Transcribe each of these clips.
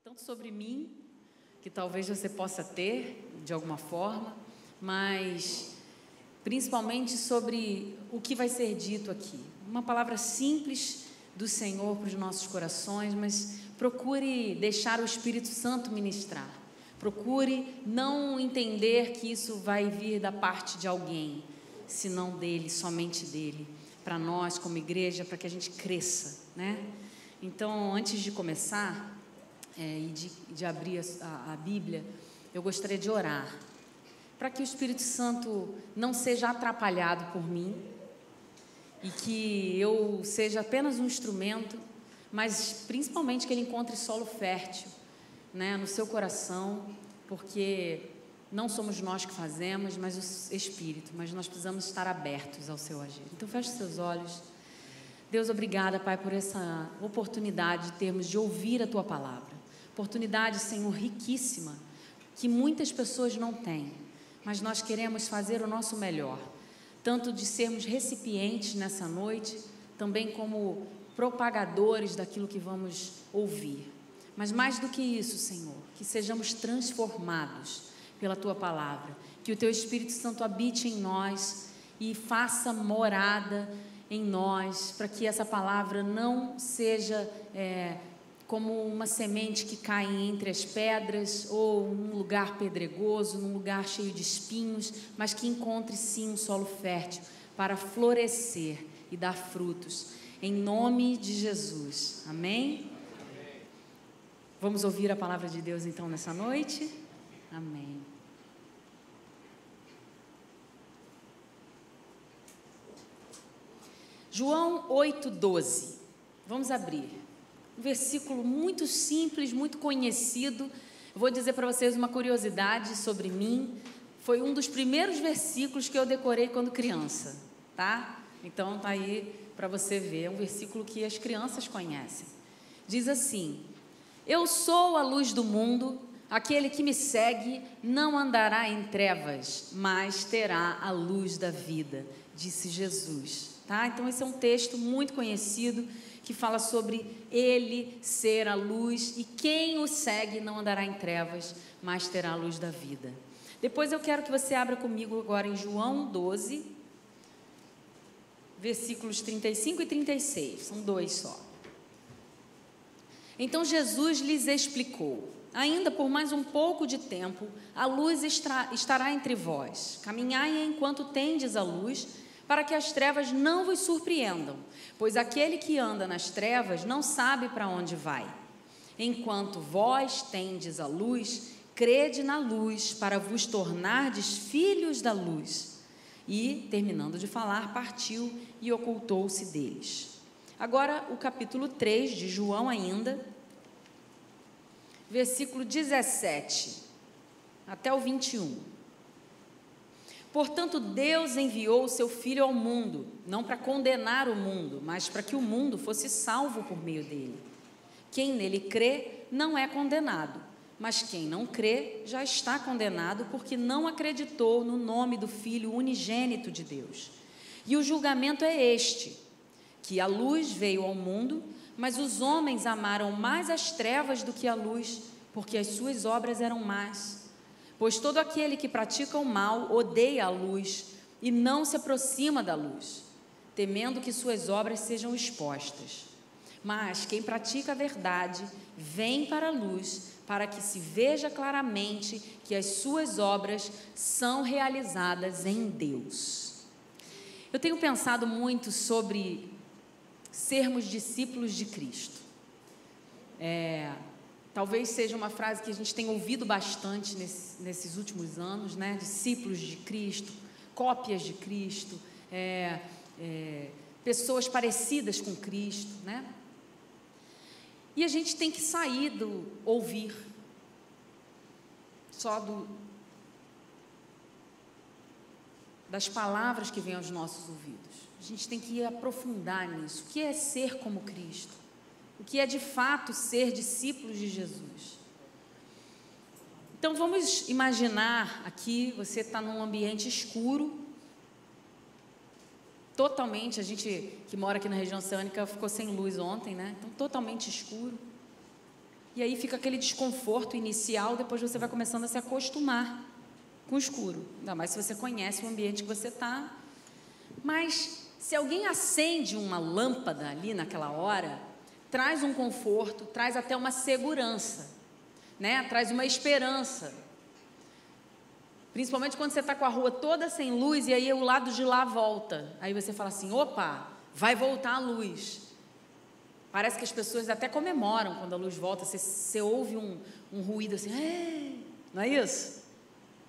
tanto sobre mim, que talvez você possa ter de alguma forma, mas principalmente sobre o que vai ser dito aqui. Uma palavra simples do Senhor para os nossos corações, mas procure deixar o Espírito Santo ministrar. Procure não entender que isso vai vir da parte de alguém, senão dele, somente dele, para nós como igreja, para que a gente cresça, né? Então, antes de começar e de abrir a Bíblia, eu gostaria de orar para que o Espírito Santo não seja atrapalhado por mim e que eu seja apenas um instrumento, mas principalmente que ele encontre solo fértil, né, no seu coração, porque não somos nós que fazemos, mas o Espírito, mas nós precisamos estar abertos ao seu agir. Então feche seus olhos. Deus, obrigada, Pai, por essa oportunidade de termos de ouvir a Tua palavra. Oportunidade, Senhor, riquíssima, que muitas pessoas não têm, mas nós queremos fazer o nosso melhor, tanto de sermos recipientes nessa noite, também como propagadores daquilo que vamos ouvir. Mas mais do que isso, Senhor, que sejamos transformados pela Tua palavra, que o Teu Espírito Santo habite em nós e faça morada em nós, para que essa palavra não seja como uma semente que cai entre as pedras ou num lugar pedregoso, num lugar cheio de espinhos, mas que encontre sim um solo fértil para florescer e dar frutos, em nome de Jesus, amém? Vamos ouvir a palavra de Deus então nessa noite? Amém. João 8,12, vamos abrir. Um versículo muito simples, muito conhecido. Eu vou dizer para vocês uma curiosidade sobre mim. Foi um dos primeiros versículos que eu decorei quando criança, tá? Então tá aí para você ver. É um versículo que as crianças conhecem. Diz assim: eu sou a luz do mundo, aquele que me segue não andará em trevas, mas terá a luz da vida, disse Jesus, tá? Então esse é um texto muito conhecido, que fala sobre ele ser a luz, e quem o segue não andará em trevas, mas terá a luz da vida. Depois eu quero que você abra comigo agora em João 12, versículos 35 e 36, são dois só. Então Jesus lhes explicou: ainda por mais um pouco de tempo, a luz estará entre vós. Caminhai enquanto tendes a luz, para que as trevas não vos surpreendam, pois aquele que anda nas trevas não sabe para onde vai. Enquanto vós tendes a luz, crede na luz, para vos tornardes filhos da luz. E, terminando de falar, partiu e ocultou-se deles. Agora o capítulo 3 de João ainda, versículo 17 até o 21. Portanto, Deus enviou o seu Filho ao mundo, não para condenar o mundo, mas para que o mundo fosse salvo por meio dele. Quem nele crê não é condenado, mas quem não crê já está condenado, porque não acreditou no nome do Filho unigênito de Deus. E o julgamento é este, que a luz veio ao mundo, mas os homens amaram mais as trevas do que a luz, porque as suas obras eram más. Pois todo aquele que pratica o mal odeia a luz e não se aproxima da luz, temendo que suas obras sejam expostas. Mas quem pratica a verdade vem para a luz, para que se veja claramente que as suas obras são realizadas em Deus. Eu tenho pensado muito sobre sermos discípulos de Cristo. Talvez seja uma frase que a gente tem ouvido bastante nesses últimos anos, né? Discípulos de Cristo, cópias de Cristo, pessoas parecidas com Cristo, né? E a gente tem que sair do ouvir, só das palavras que vêm aos nossos ouvidos. A gente tem que aprofundar nisso. O que é ser como Cristo? O que é de fato ser discípulos de Jesus? Então vamos imaginar aqui, você está num ambiente escuro, totalmente, a gente que mora aqui na região oceânica ficou sem luz ontem, né? Então totalmente escuro. E aí fica aquele desconforto inicial, depois você vai começando a se acostumar com o escuro. Ainda mais se você conhece o ambiente que você está. Mas se alguém acende uma lâmpada ali naquela hora, traz um conforto, traz até uma segurança, né? Traz uma esperança. Principalmente quando você está com a rua toda sem luz e aí o lado de lá volta. Aí você fala assim, opa, vai voltar a luz. Parece que as pessoas até comemoram quando a luz volta. Você ouve um ruído assim, não é isso?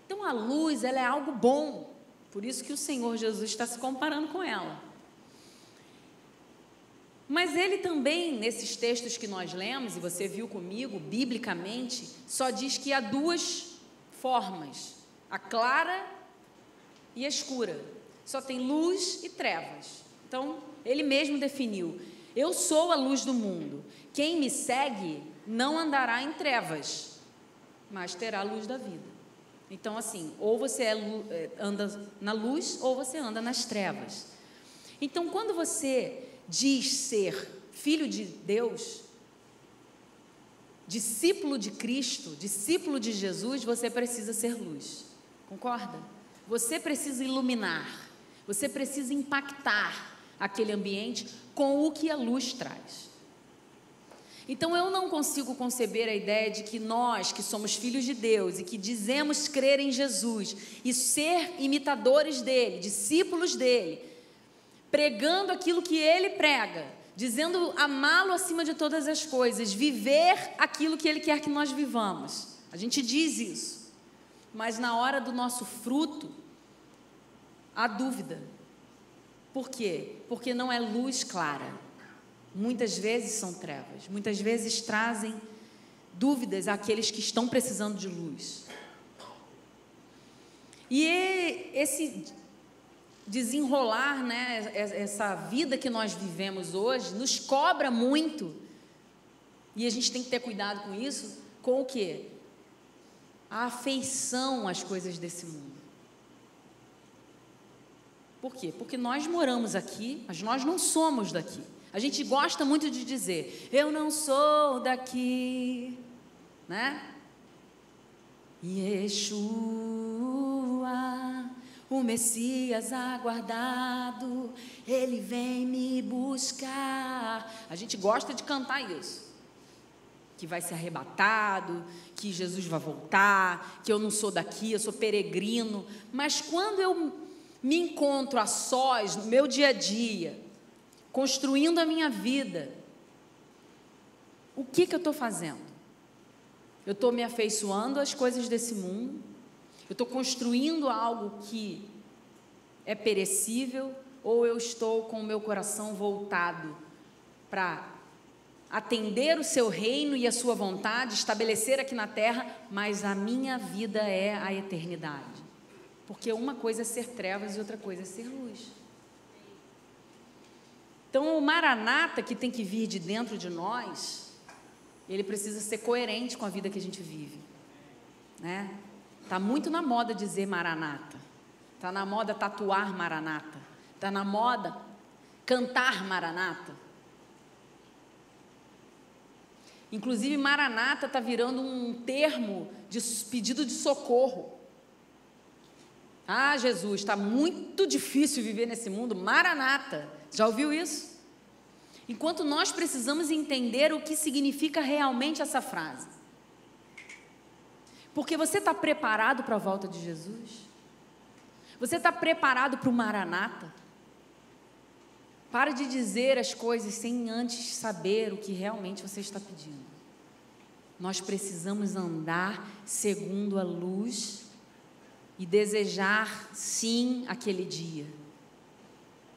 Então a luz, ela é algo bom. Por isso que o Senhor Jesus está se comparando com ela. Mas ele também, nesses textos que nós lemos, e você viu comigo, biblicamente, só diz que há duas formas, a clara e a escura. Só tem luz e trevas. Então, ele mesmo definiu, eu sou a luz do mundo, quem me segue não andará em trevas, mas terá a luz da vida. Então, assim, ou você anda na luz, ou você anda nas trevas. Então, quando você diz ser filho de Deus, discípulo de Cristo, discípulo de Jesus, você precisa ser luz, concorda? Você precisa iluminar, você precisa impactar aquele ambiente com o que a luz traz. Então eu não consigo conceber a ideia de que nós, que somos filhos de Deus e que dizemos crer em Jesus e ser imitadores dele, discípulos dele, pregando aquilo que ele prega, dizendo amá-lo acima de todas as coisas, viver aquilo que ele quer que nós vivamos. A gente diz isso, mas na hora do nosso fruto, há dúvida. Por quê? Porque não é luz clara. Muitas vezes são trevas, muitas vezes trazem dúvidas àqueles que estão precisando de luz. E esse desenrolar, né, essa vida que nós vivemos hoje, nos cobra muito, e a gente tem que ter cuidado com isso, com o quê? A afeição às coisas desse mundo. Por quê? Porque nós moramos aqui, mas nós não somos daqui. A gente gosta muito de dizer, eu não sou daqui, né? Yeshua, o Messias aguardado, ele vem me buscar. A gente gosta de cantar isso, que vai ser arrebatado, que Jesus vai voltar, que eu não sou daqui, eu sou peregrino. Mas quando eu me encontro a sós, no meu dia a dia, construindo a minha vida, o que eu estou fazendo? Eu estou me afeiçoando às coisas desse mundo, eu estou construindo algo que é perecível, ou eu estou com o meu coração voltado para atender o seu reino e a sua vontade, estabelecer aqui na terra, mas a minha vida é a eternidade. Porque uma coisa é ser trevas e outra coisa é ser luz. Então, o Maranata que tem que vir de dentro de nós, ele precisa ser coerente com a vida que a gente vive, né? Está muito na moda dizer Maranata, está na moda tatuar Maranata, está na moda cantar Maranata. Inclusive, Maranata está virando um termo de pedido de socorro. Ah, Jesus, está muito difícil viver nesse mundo, Maranata. Já ouviu isso? Enquanto nós precisamos entender o que significa realmente essa frase. Porque você está preparado para a volta de Jesus? Você está preparado para o Maranata? Para de dizer as coisas sem antes saber o que realmente você está pedindo. Nós precisamos andar segundo a luz e desejar, sim, aquele dia,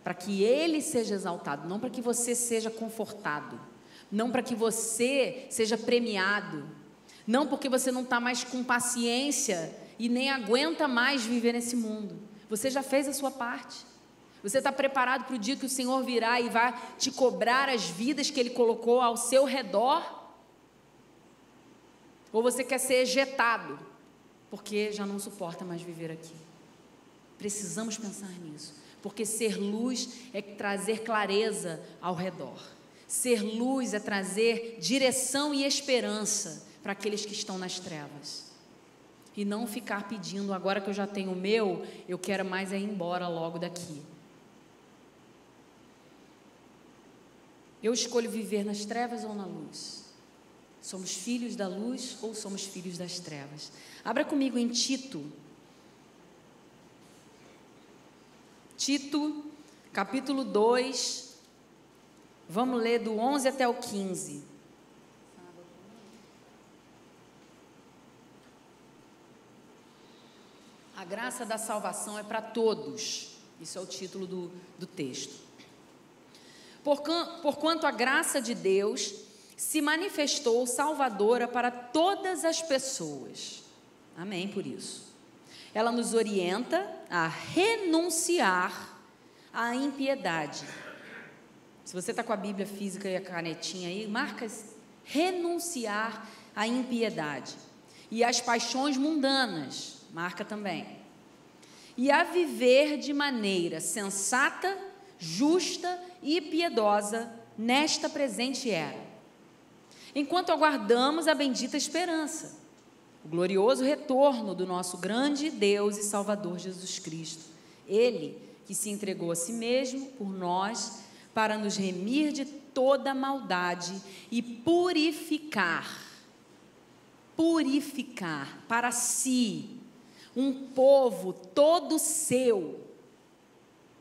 para que Ele seja exaltado, não para que você seja confortado, não para que você seja premiado, não porque você não está mais com paciência e nem aguenta mais viver nesse mundo. Você já fez a sua parte. Você está preparado para o dia que o Senhor virá e vai te cobrar as vidas que Ele colocou ao seu redor? Ou você quer ser ejetado, porque já não suporta mais viver aqui? Precisamos pensar nisso, porque ser luz é trazer clareza ao redor. Ser luz é trazer direção e esperança para aqueles que estão nas trevas. E não ficar pedindo, agora que eu já tenho o meu, eu quero mais ir embora logo daqui. Eu escolho viver nas trevas ou na luz? Somos filhos da luz ou somos filhos das trevas? Abra comigo em Tito. Tito, capítulo 2. Vamos ler do 11 até o 15. A graça da salvação é para todos. Isso é o título do texto. Porquanto a graça de Deus se manifestou salvadora para todas as pessoas. Amém por isso. Ela nos orienta a renunciar à impiedade. Se você está com a Bíblia física e a canetinha aí, marca renunciar à impiedade. E às paixões mundanas, marca também. E a viver de maneira sensata, justa e piedosa nesta presente era. Enquanto aguardamos a bendita esperança, o glorioso retorno do nosso grande Deus e Salvador Jesus Cristo. Ele que se entregou a si mesmo por nós, para nos remir de toda maldade e purificar para si um povo todo seu,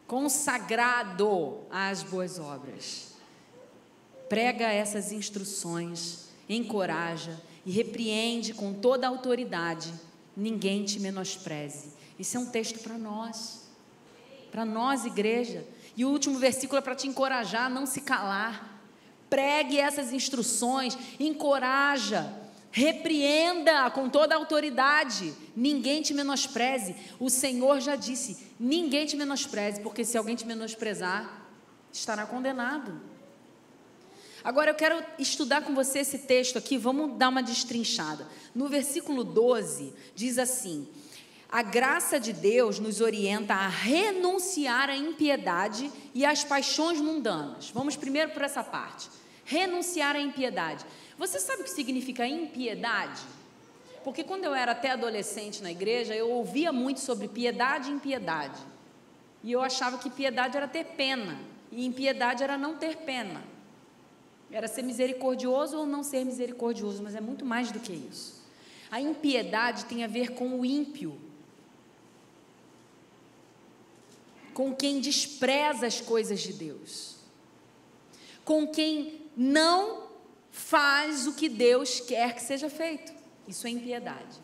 consagrado às boas obras. Prega essas instruções, encoraja e repreende com toda a autoridade. Ninguém te menospreze. Isso é um texto para nós, igreja. E o último versículo é para te encorajar a não se calar. Pregue essas instruções, encoraja, repreenda com toda a autoridade. Ninguém te menospreze. O Senhor já disse, ninguém te menospreze, porque se alguém te menosprezar, estará condenado. Agora eu quero estudar com você esse texto aqui, vamos dar uma destrinchada. No versículo 12, diz assim: a graça de Deus nos orienta a renunciar à impiedade e às paixões mundanas. Vamos primeiro por essa parte. Renunciar à impiedade. Você sabe o que significa impiedade? Porque quando eu era até adolescente na igreja, eu ouvia muito sobre piedade e impiedade. E eu achava que piedade era ter pena, e impiedade era não ter pena. Era ser misericordioso ou não ser misericordioso, mas é muito mais do que isso. A impiedade tem a ver com o ímpio, com quem despreza as coisas de Deus, com quem não faz o que Deus quer que seja feito. Isso é impiedade.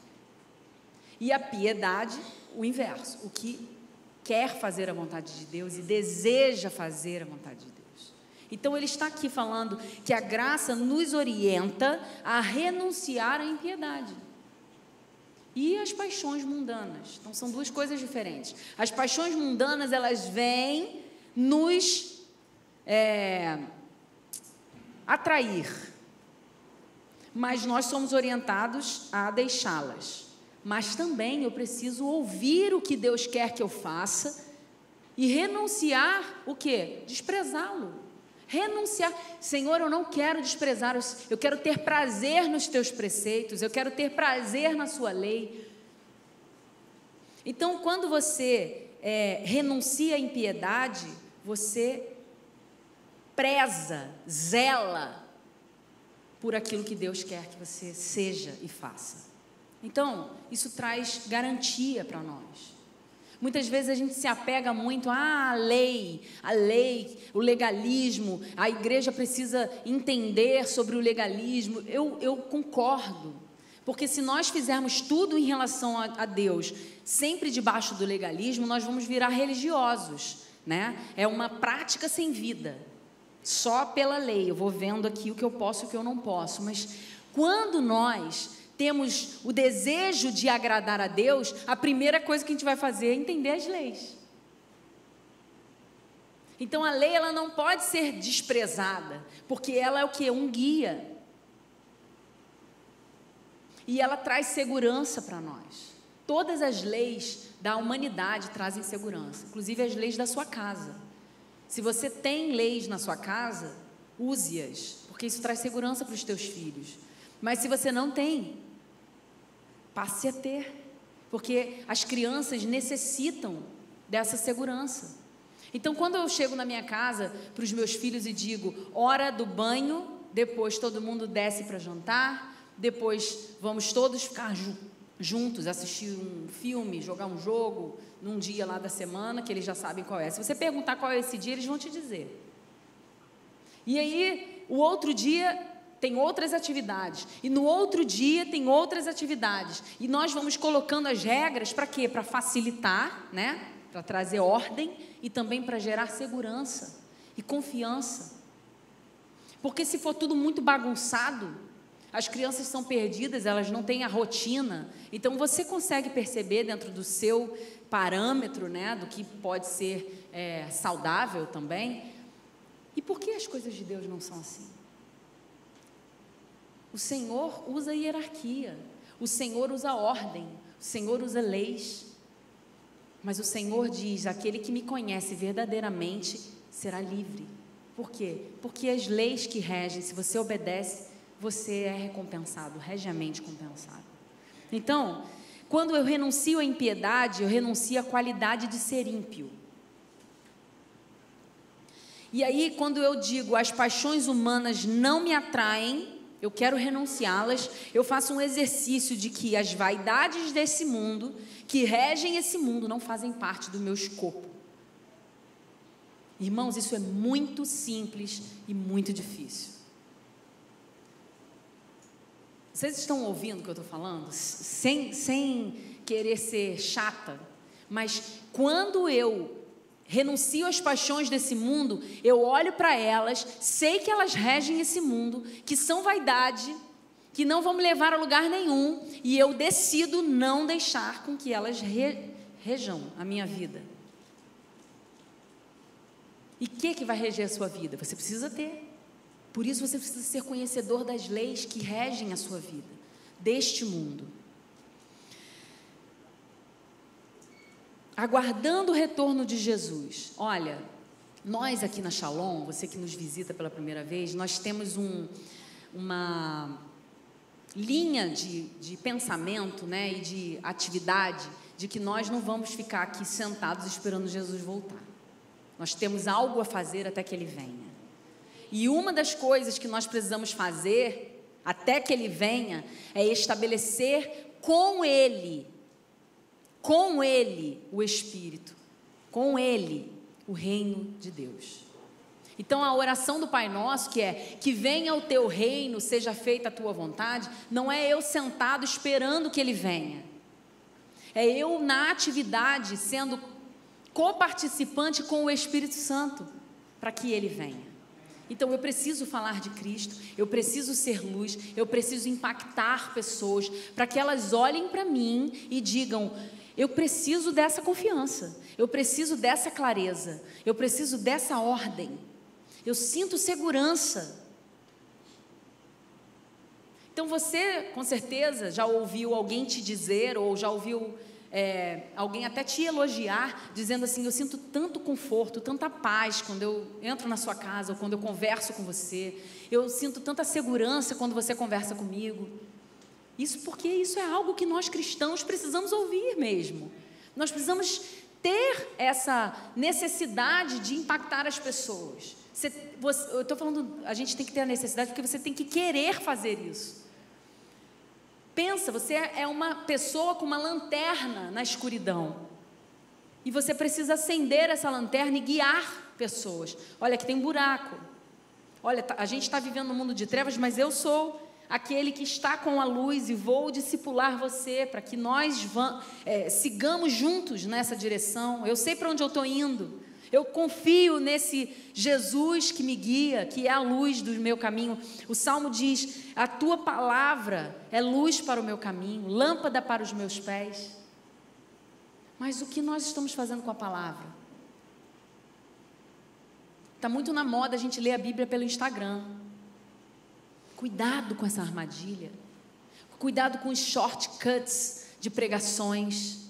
E a piedade, o inverso, o que quer fazer a vontade de Deus e deseja fazer a vontade de Deus. Então ele está aqui falando que a graça nos orienta a renunciar à impiedade e às paixões mundanas. Então são duas coisas diferentes. As paixões mundanas, elas vêm nos atrair, mas nós somos orientados a deixá-las. Mas também eu preciso ouvir o que Deus quer que eu faça e renunciar o quê? Desprezá-lo. Renunciar. Senhor, eu não quero desprezar, eu quero ter prazer nos teus preceitos, eu quero ter prazer na sua lei. Então, quando você renuncia à impiedade, você preza, zela por aquilo que Deus quer que você seja e faça. Então, isso traz garantia para nós. Muitas vezes a gente se apega muito à lei, o legalismo, a igreja precisa entender sobre o legalismo. Eu concordo, porque se nós fizermos tudo em relação a Deus, sempre debaixo do legalismo, nós vamos virar religiosos, né? É uma prática sem vida, só pela lei. Eu vou vendo aqui o que eu posso e o que eu não posso, mas quando nós temos o desejo de agradar a Deus, a primeira coisa que a gente vai fazer é entender as leis. Então a lei, ela não pode ser desprezada, porque ela é o quê? Um guia. E ela traz segurança para nós. Todas as leis da humanidade trazem segurança, inclusive as leis da sua casa. Se você tem leis na sua casa, use-as, porque isso traz segurança para os teus filhos. Mas se você não tem, passe a ter, porque as crianças necessitam dessa segurança. Então, quando eu chego na minha casa para os meus filhos e digo, hora do banho, depois todo mundo desce para jantar, depois vamos todos ficar juntos, assistir um filme, jogar um jogo, num dia lá da semana, que eles já sabem qual é. Se você perguntar qual é esse dia, eles vão te dizer. E aí, o outro dia tem outras atividades, e no outro dia tem outras atividades, e nós vamos colocando as regras para quê? Para facilitar, né? Para trazer ordem e também para gerar segurança e confiança. Porque se for tudo muito bagunçado, as crianças são perdidas, elas não têm a rotina. Então você consegue perceber dentro do seu parâmetro, né, do que pode ser saudável também. E por que as coisas de Deus não são assim? O Senhor usa hierarquia, o Senhor usa ordem, o Senhor usa leis. Mas o Senhor diz, aquele que me conhece verdadeiramente será livre. Por quê? Porque as leis que regem, se você obedece, você é recompensado, regiamente compensado. Então, quando eu renuncio à impiedade, eu renuncio à qualidade de ser ímpio. E aí, quando eu digo, as paixões humanas não me atraem, eu quero renunciá-las, eu faço um exercício de que as vaidades desse mundo, que regem esse mundo, não fazem parte do meu escopo. Irmãos, isso é muito simples e muito difícil. Vocês estão ouvindo o que eu estou falando? Sem querer ser chata, mas quando eu renuncio às paixões desse mundo, eu olho para elas, sei que elas regem esse mundo, que são vaidade, que não vão me levar a lugar nenhum, e eu decido não deixar com que elas rejam a minha vida. E o que vai reger a sua vida? Você precisa ter. Por isso você precisa ser conhecedor das leis que regem a sua vida, deste mundo. Aguardando o retorno de Jesus. Olha, nós aqui na Shalom, você que nos visita pela primeira vez, nós temos uma linha de pensamento, né, e de atividade, de que nós não vamos ficar aqui sentados esperando Jesus voltar. Nós temos algo a fazer até que Ele venha. E uma das coisas que nós precisamos fazer até que Ele venha é estabelecer com Ele o Espírito, com Ele o reino de Deus. Então a oração do Pai Nosso, que é que venha o teu reino, seja feita a tua vontade, não é eu sentado esperando que Ele venha, é eu na atividade sendo coparticipante com o Espírito Santo para que Ele venha. Então eu preciso falar de Cristo, eu preciso ser luz, eu preciso impactar pessoas para que elas olhem para mim e digam: eu preciso dessa confiança, eu preciso dessa clareza, eu preciso dessa ordem, eu sinto segurança. Então você, com certeza, já ouviu alguém te dizer, ou já ouviu alguém até te elogiar, dizendo assim: eu sinto tanto conforto, tanta paz quando eu entro na sua casa, ou quando eu converso com você, eu sinto tanta segurança quando você conversa comigo. Isso porque isso é algo que nós cristãos precisamos ouvir mesmo. Nós precisamos ter essa necessidade de impactar as pessoas. Eu estou falando, a gente tem que ter a necessidade porque você tem que querer fazer isso. Pensa, você é uma pessoa com uma lanterna na escuridão. E você precisa acender essa lanterna e guiar pessoas. Olha, aqui tem um buraco. Olha, a gente está vivendo num mundo de trevas, mas eu sou aquele que está com a luz e vou discipular você para que nós sigamos juntos nessa direção. Eu sei para onde eu estou indo. Eu confio nesse Jesus que me guia, que é a luz do meu caminho. O Salmo diz: a tua palavra é luz para o meu caminho, lâmpada para os meus pés. Mas o que nós estamos fazendo com a palavra? Está muito na moda a gente ler a Bíblia pelo Instagram. Cuidado com essa armadilha. Cuidado com os shortcuts de pregações,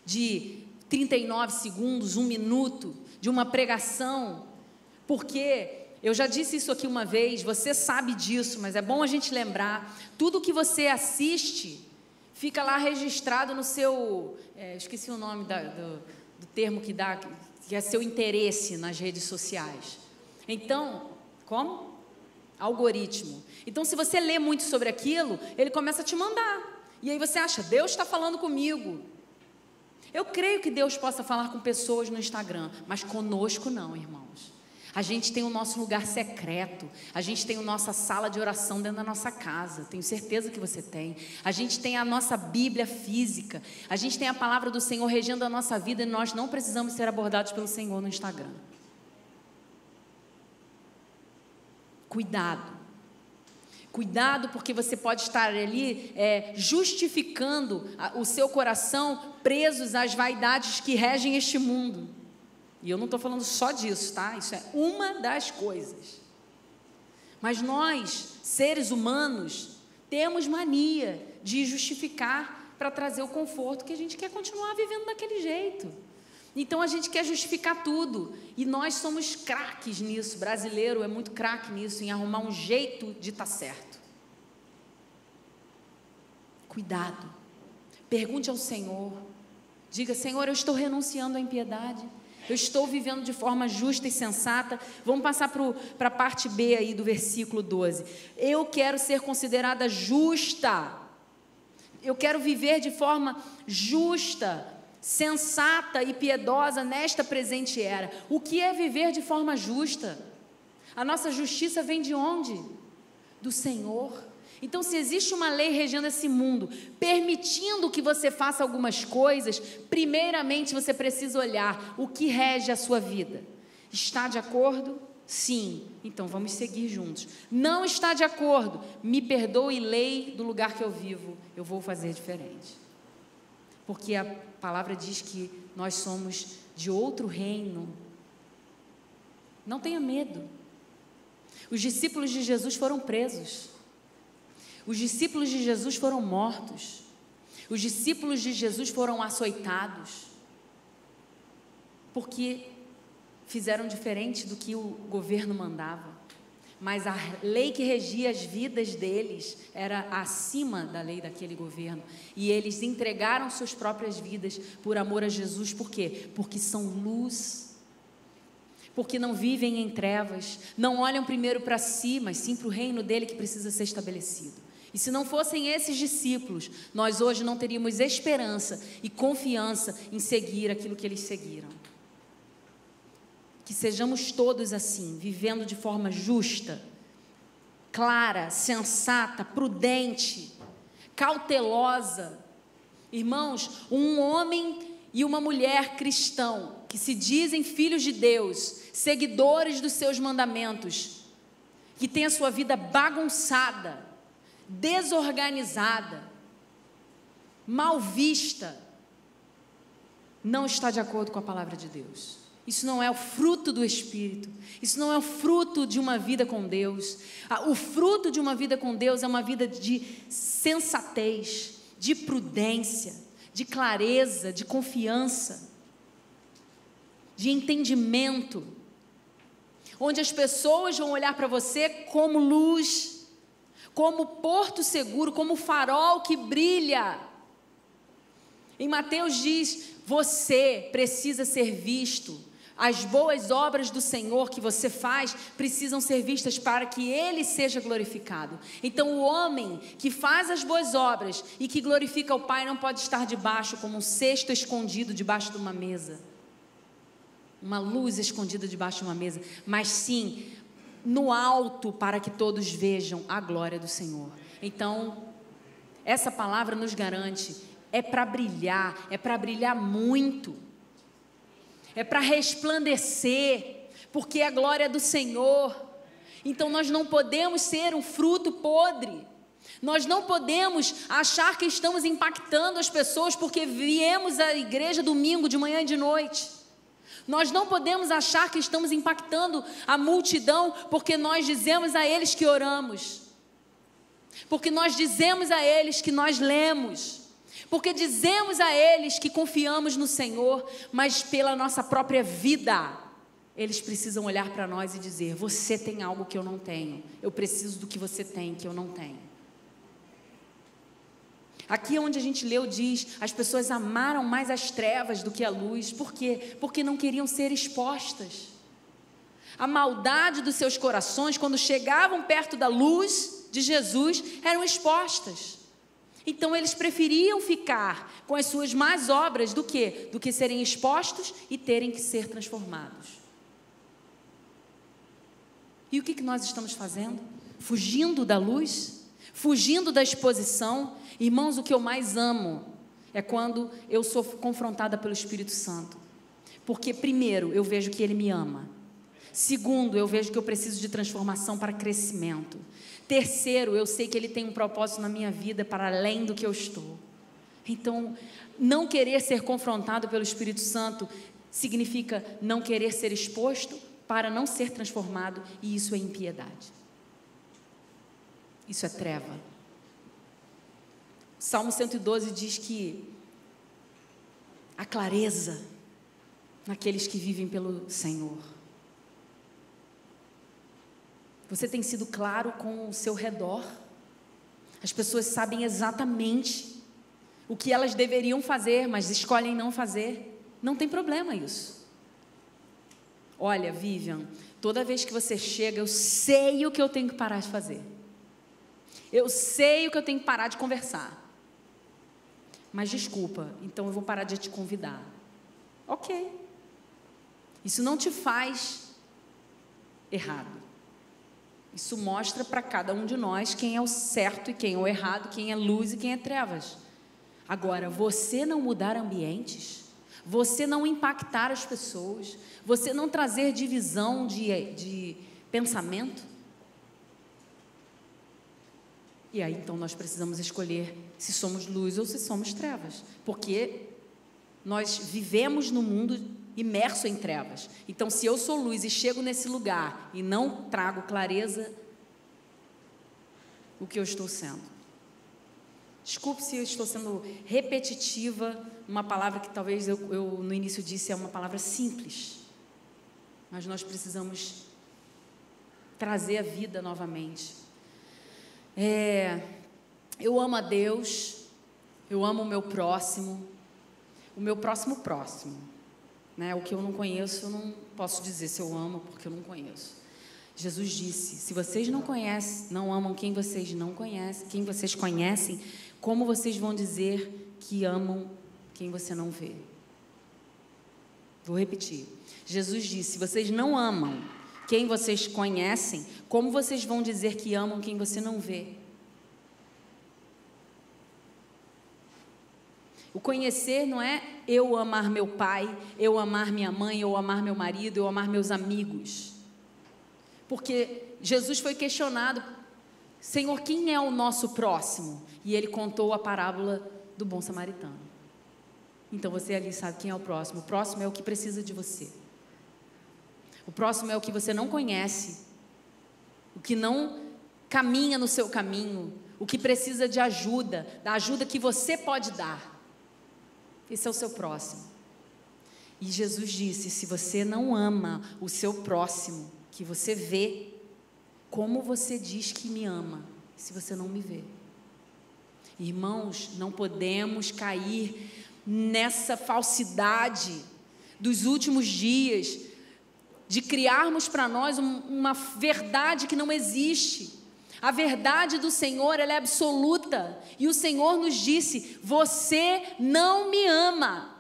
de 39 segundos, 1 minuto, de uma pregação, porque eu já disse isso aqui uma vez, você sabe disso, mas é bom a gente lembrar, tudo que você assiste, fica lá registrado no seu, esqueci o nome do termo que dá, que é seu interesse nas redes sociais. Então, como? Algoritmo. Então, se você lê muito sobre aquilo, ele começa a te mandar. E aí você acha, Deus está falando comigo. Eu creio que Deus possa falar com pessoas no Instagram, mas conosco não, irmãos. A gente tem o nosso lugar secreto, a gente tem a nossa sala de oração dentro da nossa casa, tenho certeza que você tem. A gente tem a nossa Bíblia física, a gente tem a palavra do Senhor regendo a nossa vida e nós não precisamos ser abordados pelo Senhor no Instagram. Cuidado, porque você pode estar ali justificando o seu coração presos às vaidades que regem este mundo. E eu não estou falando só disso, tá? Isso é uma das coisas. Mas nós, seres humanos, temos mania de justificar para trazer o conforto, que a gente quer continuar vivendo daquele jeito. Então a gente quer justificar tudo. E nós somos craques nisso. Brasileiro é muito craque nisso, em arrumar um jeito de estar certo. Cuidado. Pergunte ao Senhor. Diga, Senhor, eu estou renunciando à impiedade. Eu estou vivendo de forma justa e sensata. Vamos passar para a parte B aí do versículo 12. Eu quero ser considerada justa. Eu quero viver de forma justa, sensata e piedosa nesta presente era. O que é viver de forma justa? A nossa justiça vem de onde? Do Senhor. Então, se existe uma lei regendo esse mundo, permitindo que você faça algumas coisas, primeiramente você precisa olhar o que rege a sua vida. Está de acordo? Sim. Então, vamos seguir juntos. Não está de acordo? Me perdoe, lei do lugar que eu vivo, eu vou fazer diferente. Porque a palavra diz que nós somos de outro reino. Não tenha medo. Os discípulos de Jesus foram presos. Os discípulos de Jesus foram mortos. Os discípulos de Jesus foram açoitados. Porque fizeram diferente do que o governo mandava. Mas a lei que regia as vidas deles era acima da lei daquele governo. E eles entregaram suas próprias vidas por amor a Jesus. Por quê? Porque são luz. Porque não vivem em trevas. Não olham primeiro para si, mas sim para o reino dele que precisa ser estabelecido. E se não fossem esses discípulos, nós hoje não teríamos esperança e confiança em seguir aquilo que eles seguiram. Que sejamos todos assim, vivendo de forma justa, clara, sensata, prudente, cautelosa. Irmãos, um homem e uma mulher cristão, que se dizem filhos de Deus, seguidores dos seus mandamentos, que tem a sua vida bagunçada, desorganizada, mal vista, não está de acordo com a palavra de Deus. Isso não é o fruto do Espírito. Isso não é o fruto de uma vida com Deus. O fruto de uma vida com Deus é uma vida de sensatez, de prudência, de clareza, de confiança, de entendimento, onde as pessoas vão olhar para você como luz, como porto seguro, como farol que brilha. Em Mateus diz, você precisa ser visto. As boas obras do Senhor que você faz precisam ser vistas para que Ele seja glorificado. Então o homem que faz as boas obras e que glorifica o Pai não pode estar debaixo como um cesto escondido debaixo de uma mesa, uma luz escondida debaixo de uma mesa, mas sim no alto para que todos vejam a glória do Senhor. Então essa palavra nos garante, é para brilhar muito, é para resplandecer, porque é a glória do Senhor. Então nós não podemos ser um fruto podre, nós não podemos achar que estamos impactando as pessoas porque viemos à igreja domingo de manhã e de noite. Nós não podemos achar que estamos impactando a multidão porque nós dizemos a eles que oramos, porque nós dizemos a eles que nós lemos, porque dizemos a eles que confiamos no Senhor, mas pela nossa própria vida, eles precisam olhar para nós e dizer: você tem algo que eu não tenho, eu preciso do que você tem que eu não tenho. Aqui onde a gente leu diz, as pessoas amaram mais as trevas do que a luz. Por quê? Porque não queriam ser expostas. A maldade dos seus corações, quando chegavam perto da luz de Jesus, eram expostas. Então eles preferiam ficar com as suas más obras do que serem expostos e terem que ser transformados. E o que nós estamos fazendo? Fugindo da luz? Fugindo da exposição? Irmãos, o que eu mais amo é quando eu sou confrontada pelo Espírito Santo. Porque primeiro, eu vejo que Ele me ama. Segundo, eu vejo que eu preciso de transformação para crescimento. Terceiro, eu sei que Ele tem um propósito na minha vida para além do que eu estou. Então, não querer ser confrontado pelo Espírito Santo significa não querer ser exposto para não ser transformado, e isso é impiedade. Isso é treva. Salmo 112 diz que há clareza naqueles que vivem pelo Senhor. Você tem sido claro com o seu redor? As pessoas sabem exatamente o que elas deveriam fazer, mas escolhem não fazer. Não tem problema isso. Olha, Vivian, toda vez que você chega, eu sei o que eu tenho que parar de fazer. Eu sei o que eu tenho que parar de conversar. Mas desculpa, então eu vou parar de te convidar. Ok. Isso não te faz errado. Isso mostra para cada um de nós quem é o certo e quem é o errado, quem é luz e quem é trevas. Agora, você não mudar ambientes, você não impactar as pessoas, você não trazer divisão de pensamento. E aí, então, nós precisamos escolher se somos luz ou se somos trevas. Porque nós vivemos no mundo imerso em trevas. Então, se eu sou luz e chego nesse lugar e não trago clareza, o que eu estou sendo? Desculpe se eu estou sendo repetitiva, uma palavra que talvez eu no início disse é uma palavra simples. Mas nós precisamos trazer a vida novamente. Eu amo a Deus, eu amo o meu próximo próximo, né? O que eu não conheço, eu não posso dizer se eu amo, porque eu não conheço. Jesus disse: se vocês não amam quem vocês não conhecem, quem vocês conhecem, como vocês vão dizer que amam quem você não vê? Vou repetir. Jesus disse: se vocês não amam quem vocês conhecem, como vocês vão dizer que amam quem você não vê? O conhecer não é eu amar meu pai, eu amar minha mãe, eu amar meu marido, eu amar meus amigos. Porque Jesus foi questionado: Senhor, quem é o nosso próximo? E Ele contou a parábola do bom samaritano. Então você ali sabe quem é o próximo. O próximo é o que precisa de você. O próximo é o que você não conhece, o que não caminha no seu caminho, o que precisa de ajuda, da ajuda que você pode dar. Esse é o seu próximo. E Jesus disse: se você não ama o seu próximo, que você vê, como você diz que me ama, se você não me vê? Irmãos, não podemos cair nessa falsidade dos últimos dias, de criarmos para nós uma verdade que não existe. A verdade do Senhor, ela é absoluta, e o Senhor nos disse: você não me ama,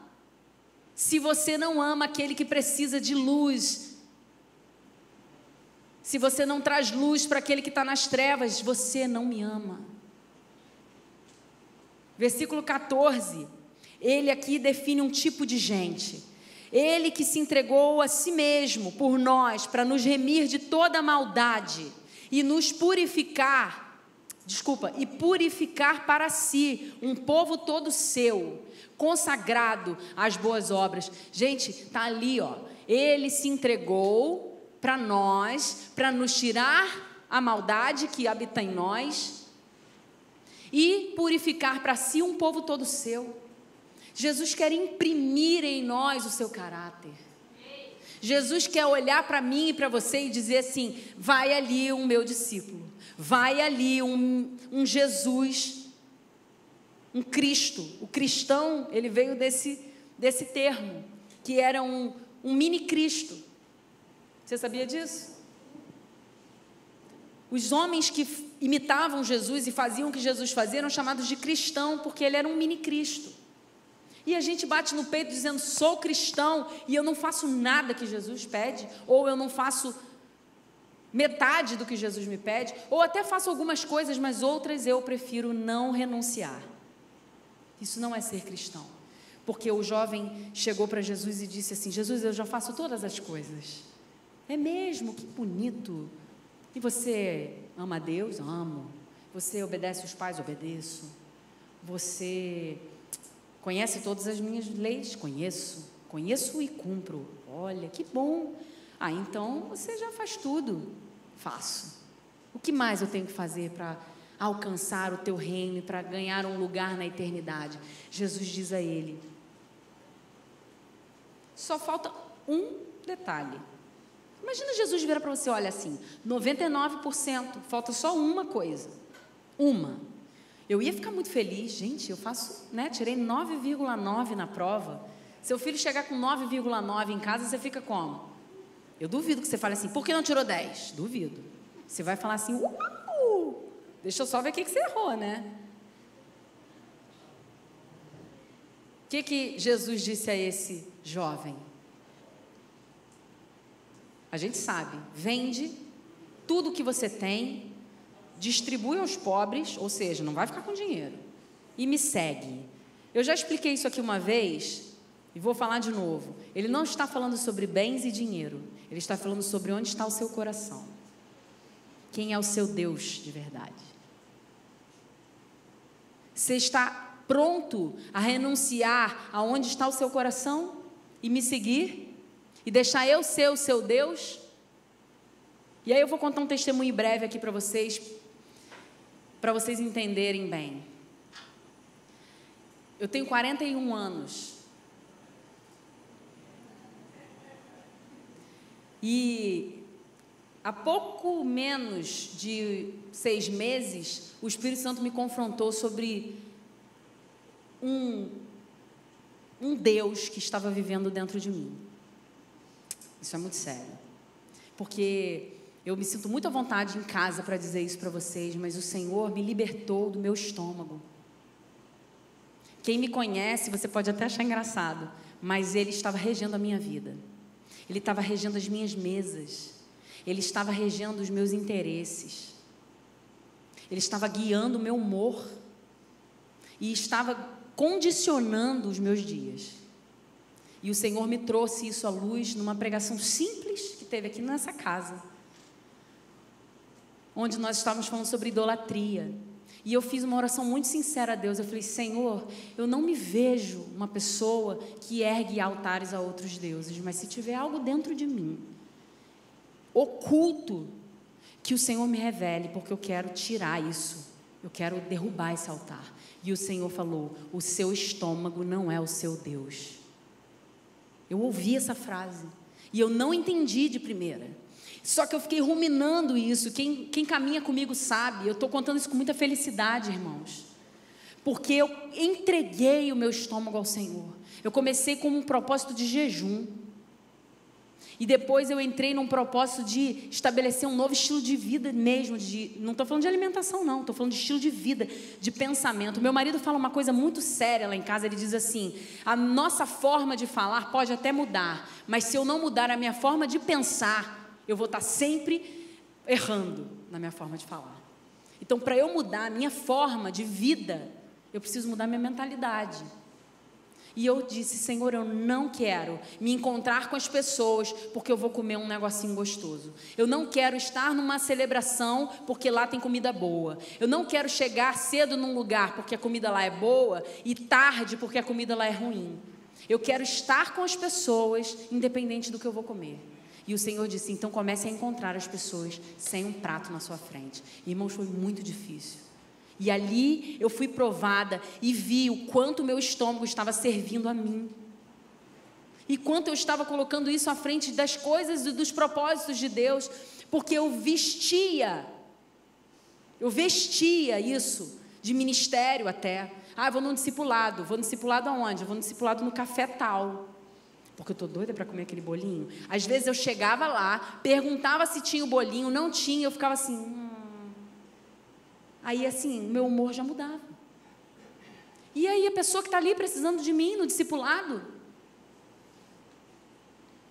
se você não ama aquele que precisa de luz, se você não traz luz para aquele que está nas trevas, você não me ama. Versículo 14, ele aqui define um tipo de gente. Ele que se entregou a si mesmo por nós, para nos remir de toda a maldade e nos purificar, e purificar para si um povo todo seu, consagrado às boas obras. Gente, está ali, ó. Ele se entregou para nós, para nos tirar a maldade que habita em nós e purificar para si um povo todo seu. Jesus quer imprimir em nós o seu caráter. Jesus quer olhar para mim e para você e dizer assim: vai ali um meu discípulo, vai ali um Jesus, um Cristo. O cristão, ele veio desse termo, que era um mini Cristo. Você sabia disso? Os homens que imitavam Jesus e faziam o que Jesus fazia eram chamados de cristão, porque ele era um mini Cristo. E a gente bate no peito dizendo: sou cristão, e eu não faço nada que Jesus pede, ou eu não faço metade do que Jesus me pede, ou até faço algumas coisas, mas outras eu prefiro não renunciar. Isso não é ser cristão. Porque o jovem chegou para Jesus e disse assim: Jesus, eu já faço todas as coisas. É mesmo? Que bonito. E você ama a Deus? Amo. Você obedece os pais? Obedeço. Você conhece todas as minhas leis? Conheço e cumpro. Olha, que bom. Então você já faz tudo. Faço. O que mais eu tenho que fazer para alcançar o teu reino, para ganhar um lugar na eternidade? Jesus diz a ele: só falta um detalhe. Imagina Jesus virar para você: olha assim, 99%, falta só uma coisa. Uma. Eu ia ficar muito feliz, gente, eu faço, tirei 9,9 na prova. Seu filho chegar com 9,9 em casa, você fica como? Eu duvido que você fale assim: por que não tirou 10? Duvido. Você vai falar assim: uau, deixa eu só ver o que você errou, né? O que Jesus disse a esse jovem? A gente sabe: vende tudo que você tem, distribui aos pobres, ou seja, não vai ficar com dinheiro, e me segue. Eu já expliquei isso aqui uma vez e vou falar de novo. Ele não está falando sobre bens e dinheiro, ele está falando sobre onde está o seu coração. Quem é o seu Deus de verdade? Você está pronto a renunciar aonde está o seu coração e me seguir? E deixar eu ser o seu Deus? E aí eu vou contar um testemunho breve aqui para vocês entenderem bem. Eu tenho 41 anos. E há pouco menos de 6 meses, o Espírito Santo me confrontou sobre um Deus que estava vivendo dentro de mim. Isso é muito sério, porque eu me sinto muito à vontade em casa para dizer isso para vocês, mas o Senhor me libertou do meu estômago. Quem me conhece, você pode até achar engraçado, mas Ele estava regendo a minha vida, Ele estava regendo as minhas mesas, Ele estava regendo os meus interesses, Ele estava guiando o meu humor e estava condicionando os meus dias. E o Senhor me trouxe isso à luz numa pregação simples que teve aqui nessa casa, onde nós estávamos falando sobre idolatria. E eu fiz uma oração muito sincera a Deus. Eu falei: Senhor, eu não me vejo uma pessoa que ergue altares a outros deuses, mas se tiver algo dentro de mim, oculto, que o Senhor me revele, porque eu quero tirar isso, eu quero derrubar esse altar. E o Senhor falou: o seu estômago não é o seu Deus. Eu ouvi essa frase e eu não entendi de primeira, só que eu fiquei ruminando isso. Quem caminha comigo sabe, eu estou contando isso com muita felicidade, irmãos, porque eu entreguei o meu estômago ao Senhor. Eu comecei com um propósito de jejum, e depois eu entrei num propósito de estabelecer um novo estilo de vida mesmo, não estou falando de alimentação não, estou falando de estilo de vida, de pensamento. Meu marido fala uma coisa muito séria lá em casa. Ele diz assim: a nossa forma de falar pode até mudar, mas se eu não mudar a minha forma de pensar, eu vou estar sempre errando na minha forma de falar. Então, para eu mudar a minha forma de vida, eu preciso mudar minha mentalidade. E eu disse: Senhor, eu não quero me encontrar com as pessoas porque eu vou comer um negocinho gostoso. Eu não quero estar numa celebração porque lá tem comida boa. Eu não quero chegar cedo num lugar porque a comida lá é boa e tarde porque a comida lá é ruim. Eu quero estar com as pessoas independente do que eu vou comer. E o Senhor disse: então comece a encontrar as pessoas sem um prato na sua frente. Irmãos, foi muito difícil. E ali eu fui provada e vi o quanto o meu estômago estava servindo a mim. E quanto eu estava colocando isso à frente das coisas e dos propósitos de Deus, porque eu vestia isso de ministério até. Ah, vou no discipulado aonde? Eu vou no discipulado no café tal, porque eu estou doida para comer aquele bolinho. Às vezes eu chegava lá, perguntava se tinha o bolinho, não tinha, eu ficava assim, Aí assim, meu humor já mudava. E aí a pessoa que está ali precisando de mim no discipulado,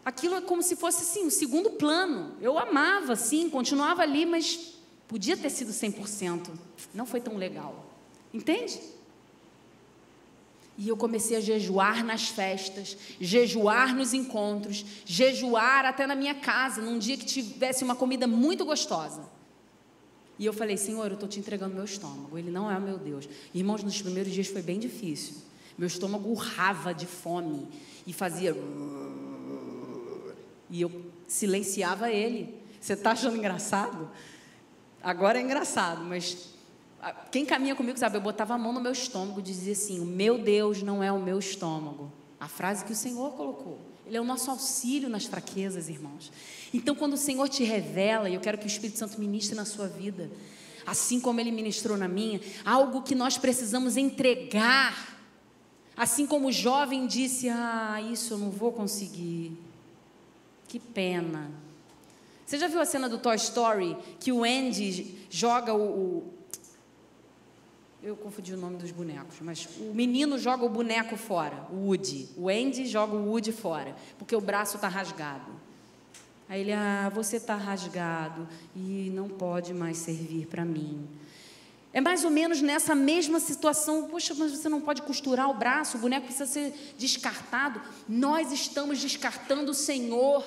aquilo é como se fosse assim, um segundo plano. Eu amava, sim, continuava ali, mas podia ter sido 100%. Não foi tão legal. Entende? E eu comecei a jejuar nas festas, jejuar nos encontros, jejuar até na minha casa, num dia que tivesse uma comida muito gostosa. E eu falei, Senhor, eu estou te entregando meu estômago, ele não é o meu Deus. Irmãos, nos primeiros dias foi bem difícil. Meu estômago urrava de fome e fazia... E eu silenciava ele. Você está achando engraçado? Agora é engraçado, mas quem caminha comigo sabe, eu botava a mão no meu estômago e dizia assim, o meu Deus não é o meu estômago. A frase que o Senhor colocou. Ele é o nosso auxílio nas fraquezas, irmãos. Então, quando o Senhor te revela, e eu quero que o Espírito Santo ministre na sua vida, assim como Ele ministrou na minha, algo que nós precisamos entregar, assim como o jovem disse, isso eu não vou conseguir, que pena. Você já viu a cena do Toy Story, que o Andy joga eu confundi o nome dos bonecos, mas o menino joga o boneco fora, o Woody. O Andy joga o Woody fora, porque o braço está rasgado. Aí ele, você está rasgado e não pode mais servir para mim. É mais ou menos nessa mesma situação. Poxa, mas você não pode costurar o braço, o boneco precisa ser descartado. Nós estamos descartando o Senhor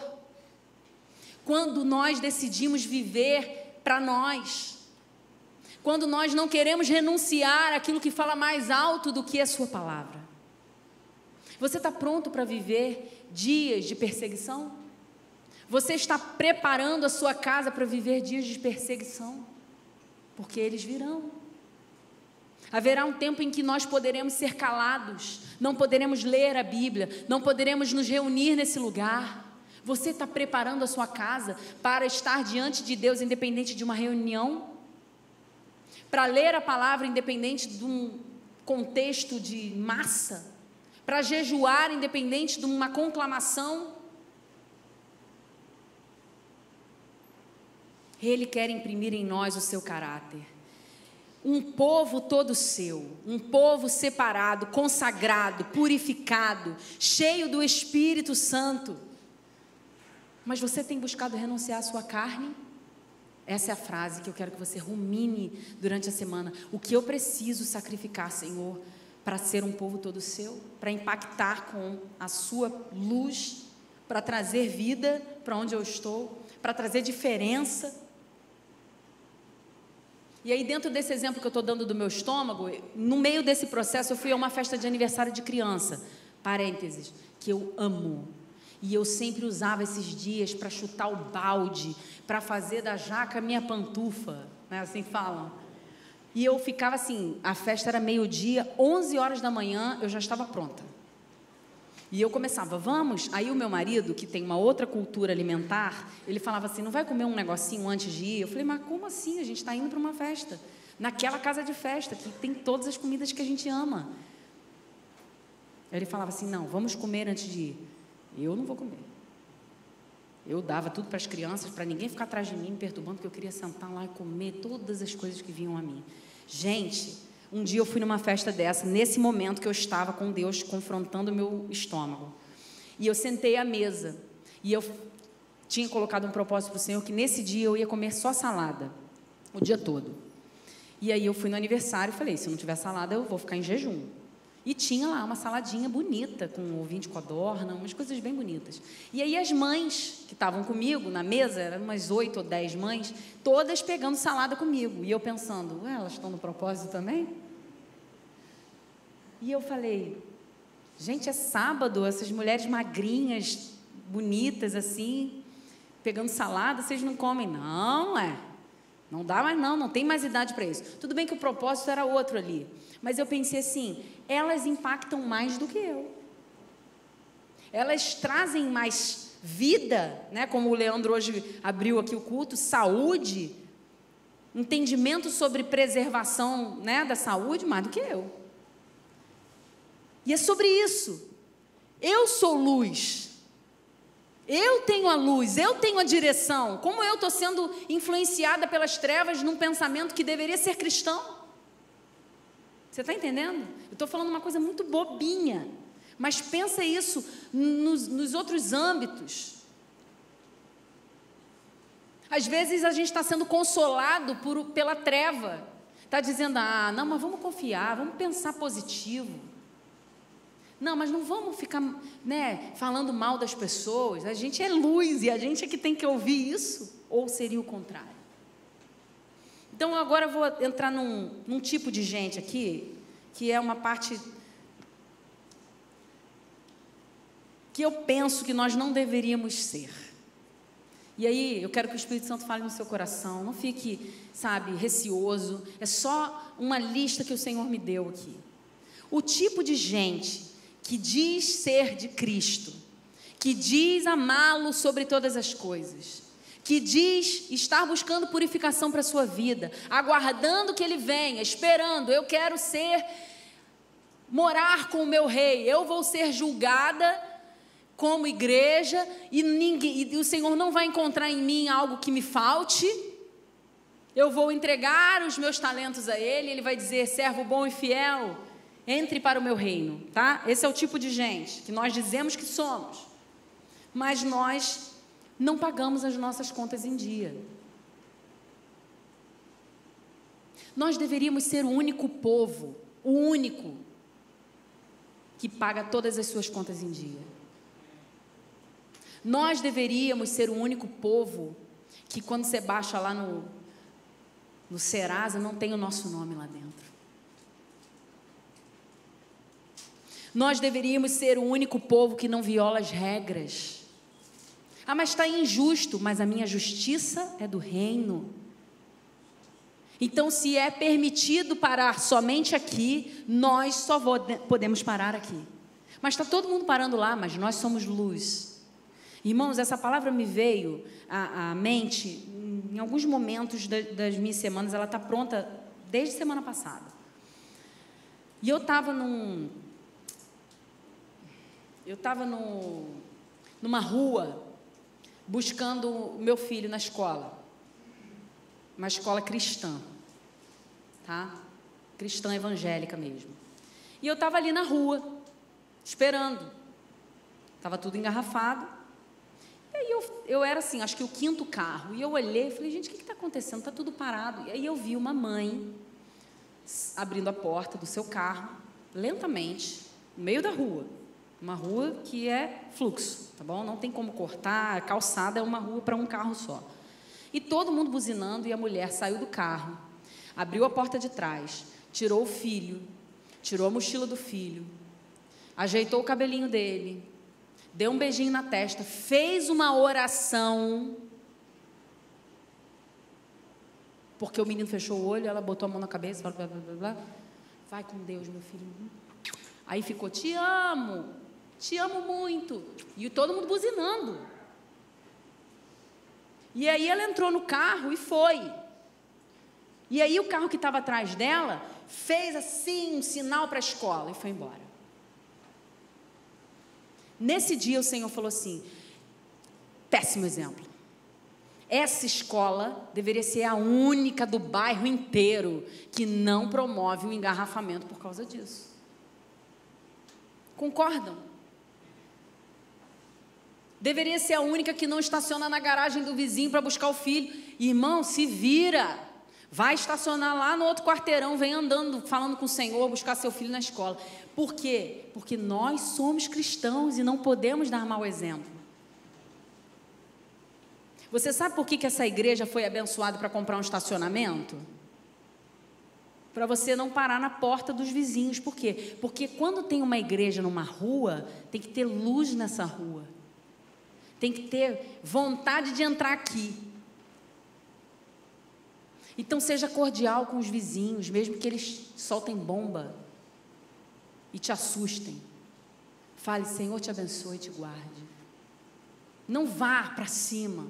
quando nós decidimos viver para nós. Quando nós não queremos renunciar àquilo que fala mais alto do que a sua palavra. Você está pronto para viver dias de perseguição? Você está preparando a sua casa para viver dias de perseguição? Porque eles virão. Haverá um tempo em que nós poderemos ser calados, não poderemos ler a Bíblia, não poderemos nos reunir nesse lugar. Você está preparando a sua casa para estar diante de Deus, independente de uma reunião? Para ler a palavra independente de um contexto de massa, para jejuar independente de uma conclamação. Ele quer imprimir em nós o seu caráter. Um povo todo seu, um povo separado, consagrado, purificado, cheio do Espírito Santo. Mas você tem buscado renunciar à sua carne? Essa é a frase que eu quero que você rumine durante a semana. O que eu preciso sacrificar, Senhor, para ser um povo todo seu? Para impactar com a sua luz, para trazer vida para onde eu estou, para trazer diferença. E aí, dentro desse exemplo que eu estou dando do meu estômago, no meio desse processo, eu fui a uma festa de aniversário de criança, parênteses, que eu amo. E eu sempre usava esses dias para chutar o balde, para fazer da jaca minha pantufa, né? Assim falam. E eu ficava assim, a festa era meio-dia, 11 horas da manhã, eu já estava pronta. E eu começava, vamos? Aí o meu marido, que tem uma outra cultura alimentar, ele falava assim, não vai comer um negocinho antes de ir? Eu falei, mas como assim? A gente está indo para uma festa, naquela casa de festa, que tem todas as comidas que a gente ama. Aí ele falava assim, não, vamos comer antes de ir. Eu não vou comer. Eu dava tudo para as crianças, para ninguém ficar atrás de mim, me perturbando, porque eu queria sentar lá e comer todas as coisas que vinham a mim. Gente, um dia eu fui numa festa dessa, nesse momento que eu estava com Deus confrontando o meu estômago. E eu sentei à mesa, e eu tinha colocado um propósito para o Senhor, que nesse dia eu ia comer só salada, o dia todo. E aí eu fui no aniversário e falei, se não tiver salada, eu vou ficar em jejum. E tinha lá uma saladinha bonita, com ovinho de codorna, umas coisas bem bonitas. E aí as mães que estavam comigo na mesa, eram umas 8 ou 10 mães, todas pegando salada comigo. E eu pensando, ué, elas estão no propósito também? E eu falei, gente, é sábado, essas mulheres magrinhas, bonitas assim, pegando salada, vocês não comem? Não, não dá mais não tem mais idade para isso. Tudo bem que o propósito era outro ali, mas eu pensei assim, elas impactam mais do que eu. elas trazem mais vida, né? Como o Leandro hoje abriu aqui o culto, saúde, entendimento sobre preservação, né, da saúde, mais do que eu. E é sobre isso. Eu sou luz. Eu tenho a luz, eu tenho a direção. Como eu estou sendo influenciada pelas trevas num pensamento que deveria ser cristão? Você está entendendo? Eu estou falando uma coisa muito bobinha, mas pensa isso nos outros âmbitos. Às vezes a gente está sendo consolado pela treva. Está dizendo, não, mas vamos confiar, vamos pensar positivo. Não, mas não vamos ficar, né, falando mal das pessoas. A gente é luz e a gente é que tem que ouvir isso. Ou seria o contrário? Então, agora eu vou entrar num tipo de gente aqui, que é uma parte que eu penso que nós não deveríamos ser. E aí, eu quero que o Espírito Santo fale no seu coração. Não fique, sabe, receoso. É só uma lista que o Senhor me deu aqui. O tipo de gente que diz ser de Cristo, que diz amá-lo sobre todas as coisas, que diz estar buscando purificação para a sua vida, aguardando que Ele venha, esperando, eu quero morar com o meu rei, eu vou ser julgada como igreja, e o Senhor não vai encontrar em mim algo que me falte, eu vou entregar os meus talentos a Ele, Ele vai dizer, servo bom e fiel, entre para o meu reino, tá? Esse é o tipo de gente que nós dizemos que somos, mas nós não pagamos as nossas contas em dia. Nós deveríamos ser o único povo, o único, que paga todas as suas contas em dia. Nós deveríamos ser o único povo que quando você baixa lá no Serasa, não tem o nosso nome lá dentro. Nós deveríamos ser o único povo que não viola as regras. Mas está injusto, mas a minha justiça é do reino. Então, se é permitido parar somente aqui, nós só podemos parar aqui. Mas está todo mundo parando lá, mas nós somos luz. Irmãos, essa palavra me veio à mente em alguns momentos das minhas semanas, ela está pronta desde semana passada. E eu estava numa rua, buscando o meu filho na escola, uma escola cristã, tá? Cristã evangélica mesmo. E eu estava ali na rua, esperando, estava tudo engarrafado, e aí eu era assim, acho que o 5º carro, e eu olhei e falei, gente, o que está acontecendo? Está tudo parado. E aí eu vi uma mãe abrindo a porta do seu carro, lentamente, no meio da rua. Uma rua que é fluxo, tá bom? Não tem como cortar, a calçada é uma rua para um carro só. E todo mundo buzinando, e a mulher saiu do carro, abriu a porta de trás, tirou o filho, tirou a mochila do filho, ajeitou o cabelinho dele, deu um beijinho na testa, fez uma oração, porque o menino fechou o olho, ela botou a mão na cabeça, blá, blá, blá, blá, blá. Vai com Deus, meu filho. Aí ficou, te amo muito, e todo mundo buzinando. E aí ela entrou no carro e foi. E aí o carro que estava atrás dela fez assim um sinal para a escola e foi embora. Nesse dia o Senhor falou assim, péssimo exemplo. Essa escola deveria ser a única do bairro inteiro que não promove o engarrafamento por causa disso. Concordam? Deveria ser a única que não estaciona na garagem do vizinho para buscar o filho. Irmão, se vira. Vai estacionar lá no outro quarteirão, vem andando, falando com o Senhor, buscar seu filho na escola. Por quê? Porque nós somos cristãos e não podemos dar mau exemplo. Você sabe por que essa igreja foi abençoada para comprar um estacionamento? Para você não parar na porta dos vizinhos. Por quê? Porque quando tem uma igreja numa rua, tem que ter luz nessa rua. Tem que ter vontade de entrar aqui. Então seja cordial com os vizinhos, mesmo que eles soltem bomba e te assustem. Fale: Senhor te abençoe e te guarde. Não vá para cima.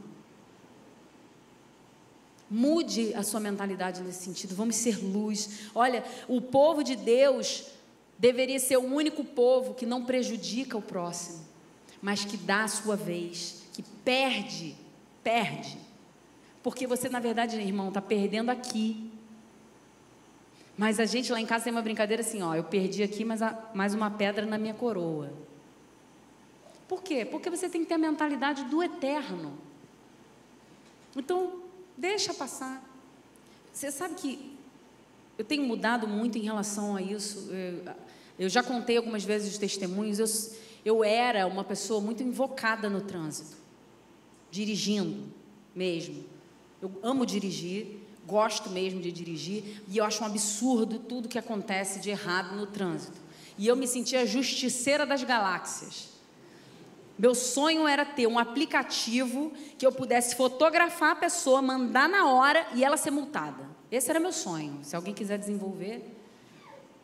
Mude a sua mentalidade nesse sentido. Vamos ser luz. Olha, o povo de Deus deveria ser o único povo que não prejudica o próximo, mas que dá a sua vez, que perde. Porque você, na verdade, irmão, está perdendo aqui. Mas a gente lá em casa tem uma brincadeira assim, ó: eu perdi aqui, mas mais uma pedra na minha coroa. Por quê? Porque você tem que ter a mentalidade do eterno. Então, deixa passar. Você sabe que eu tenho mudado muito em relação a isso. Eu já contei algumas vezes os testemunhos. Eu era uma pessoa muito invocada no trânsito, dirigindo mesmo. Eu amo dirigir, gosto mesmo de dirigir, e eu acho um absurdo tudo que acontece de errado no trânsito. E eu me sentia a justiceira das galáxias. Meu sonho era ter um aplicativo que eu pudesse fotografar a pessoa, mandar na hora e ela ser multada. Esse era meu sonho, se alguém quiser desenvolver.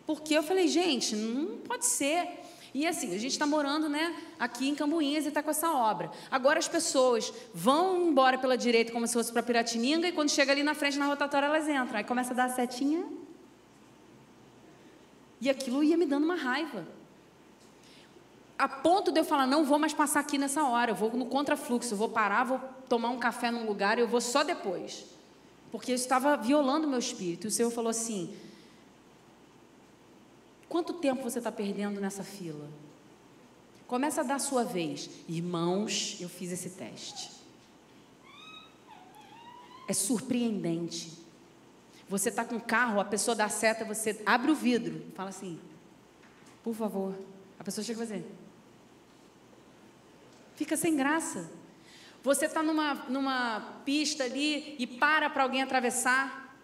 Porque eu falei: gente, não pode ser. E assim, a gente está morando, né, aqui em Cambuinhas e está com essa obra. Agora as pessoas vão embora pela direita como se fosse para Piratininga, e quando chega ali na frente, na rotatória, elas entram. Aí começa a dar a setinha. E aquilo ia me dando uma raiva. A ponto de eu falar: não vou mais passar aqui nessa hora, eu vou no contrafluxo, eu vou parar, vou tomar um café num lugar e eu vou só depois. Porque eu estava violando o meu espírito. E o Senhor falou assim: quanto tempo você está perdendo nessa fila? Começa a dar a sua vez. Irmãos, eu fiz esse teste. É surpreendente. Você está com o carro, a pessoa dá seta, você abre o vidro, fala assim: por favor. A pessoa chega a fazer. Fica sem graça. Você está numa pista ali e para alguém atravessar.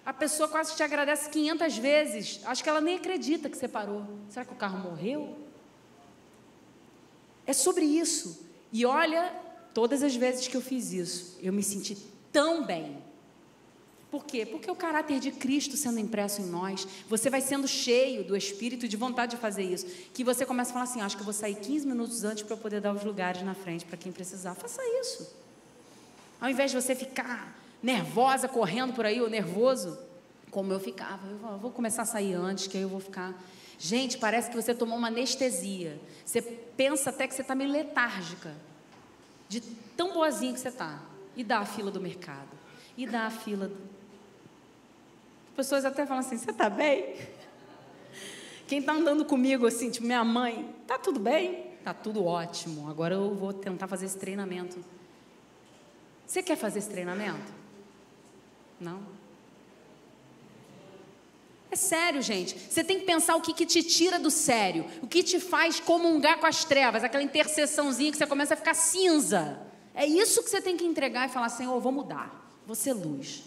A pessoa quase te agradece 500 vezes. Acho que ela nem acredita que você parou. Será que o carro morreu? É sobre isso. E olha, todas as vezes que eu fiz isso, eu me senti tão bem. Por quê? Porque o caráter de Cristo sendo impresso em nós, você vai sendo cheio do Espírito e de vontade de fazer isso, que você começa a falar assim: acho que eu vou sair 15 minutos antes para eu poder dar os lugares na frente para quem precisar. Faça isso. Ao invés de você ficar nervosa, correndo por aí, ou nervoso, como eu ficava. Eu vou começar a sair antes, que aí eu vou ficar... Gente, parece que você tomou uma anestesia. Você pensa até que você está meio letárgica, de tão boazinha que você está. E dá a fila do mercado. E dá a fila... As pessoas até falam assim: você está bem? Quem está andando comigo assim, tipo minha mãe: está tudo bem? Está tudo ótimo, agora eu vou tentar fazer esse treinamento. Você quer fazer esse treinamento? Não? É sério, gente. Você tem que pensar o que te tira do sério, o que te faz comungar com as trevas, aquela interseçãozinha que você começa a ficar cinza. É isso que você tem que entregar e falar: Senhor, eu vou mudar, vou ser luz.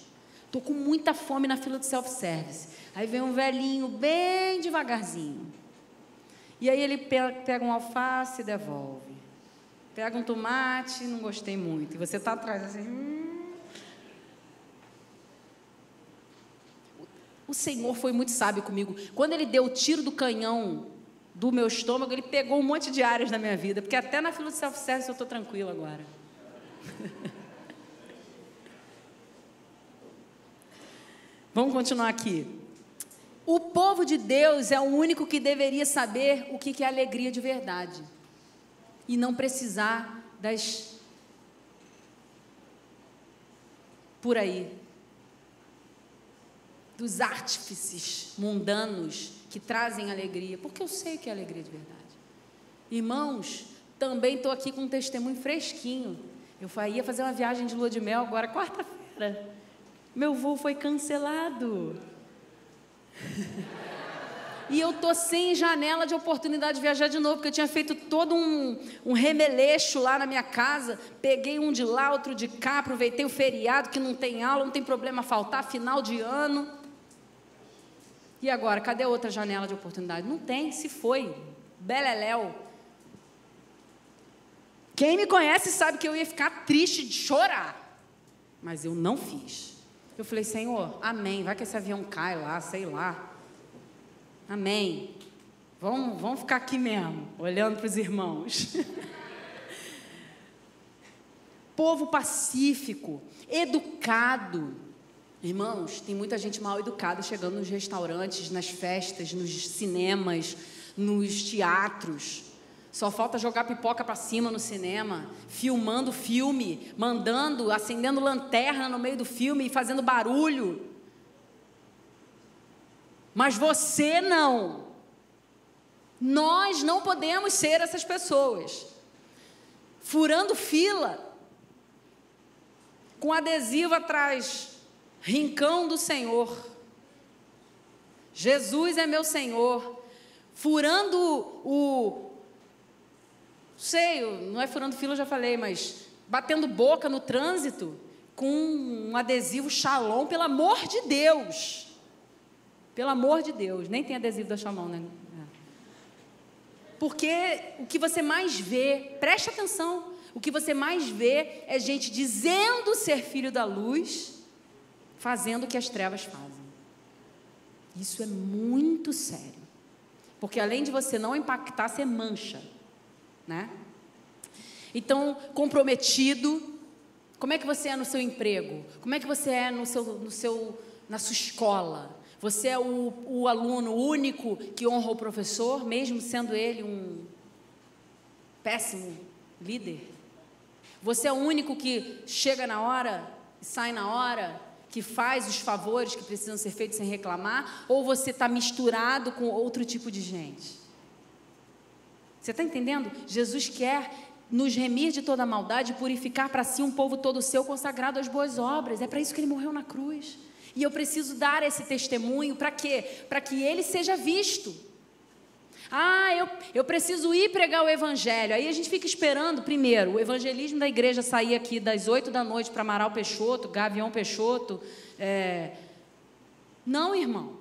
Estou com muita fome na fila de self-service. Aí vem um velhinho bem devagarzinho. E aí ele pega um alface e devolve. Pega um tomate, não gostei muito. E você está atrás assim... O Senhor foi muito sábio comigo. Quando Ele deu o tiro do canhão do meu estômago, Ele pegou um monte de áreas na minha vida. Porque até na fila de self-service eu estou tranquila agora. Vamos continuar aqui. O povo de Deus é o único que deveria saber o que é alegria de verdade. E não precisar das... por aí. Dos artífices mundanos que trazem alegria. Porque eu sei o que é alegria de verdade. Irmãos, também estou aqui com um testemunho fresquinho. Eu ia fazer uma viagem de lua de mel agora, quarta-feira. Meu voo foi cancelado. E eu estou sem janela de oportunidade de viajar de novo, porque eu tinha feito todo um remeleixo lá na minha casa. Peguei um de lá, outro de cá, aproveitei o feriado, que não tem aula, não tem problema faltar, final de ano. E agora, cadê a outra janela de oportunidade? Não tem, se foi. Beleléu. Quem me conhece sabe que eu ia ficar triste de chorar. Mas eu não fiz. Eu falei: Senhor, amém, vai que esse avião cai lá, sei lá. Amém. Vamos ficar aqui mesmo, olhando para os irmãos. Povo pacífico, educado. Irmãos, tem muita gente mal educada chegando nos restaurantes, nas festas, nos cinemas, nos teatros. Só falta jogar pipoca para cima no cinema, filmando filme, acendendo lanterna no meio do filme e fazendo barulho. Mas você não. Nós não podemos ser essas pessoas. Furando fila, com adesivo atrás, rincão do Senhor. Jesus é meu Senhor. Furando não é furando fila, eu já falei, mas batendo boca no trânsito com um adesivo Shalom, pelo amor de Deus. Pelo amor de Deus, nem tem adesivo da Shalom, né? Porque o que você mais vê, preste atenção, o que você mais vê é gente dizendo ser filho da luz, fazendo o que as trevas fazem. Isso é muito sério. Porque além de você não impactar, você mancha, né? Então, comprometido. Como é que você é no seu emprego? Como é que você é na sua escola? Você é o aluno único que honra o professor, mesmo sendo ele um péssimo líder? Você é o único que chega na hora e sai na hora, que faz os favores que precisam ser feitos sem reclamar? Ou você está misturado com outro tipo de gente? Você está entendendo? Jesus quer nos remir de toda a maldade e purificar para si um povo todo seu, consagrado às boas obras. É para isso que ele morreu na cruz. E eu preciso dar esse testemunho, para quê? Para que ele seja visto. Eu preciso ir pregar o evangelho. Aí a gente fica esperando, primeiro, o evangelismo da igreja sair aqui das 8 da noite para Amaral Peixoto, Gavião Peixoto. Não, irmão.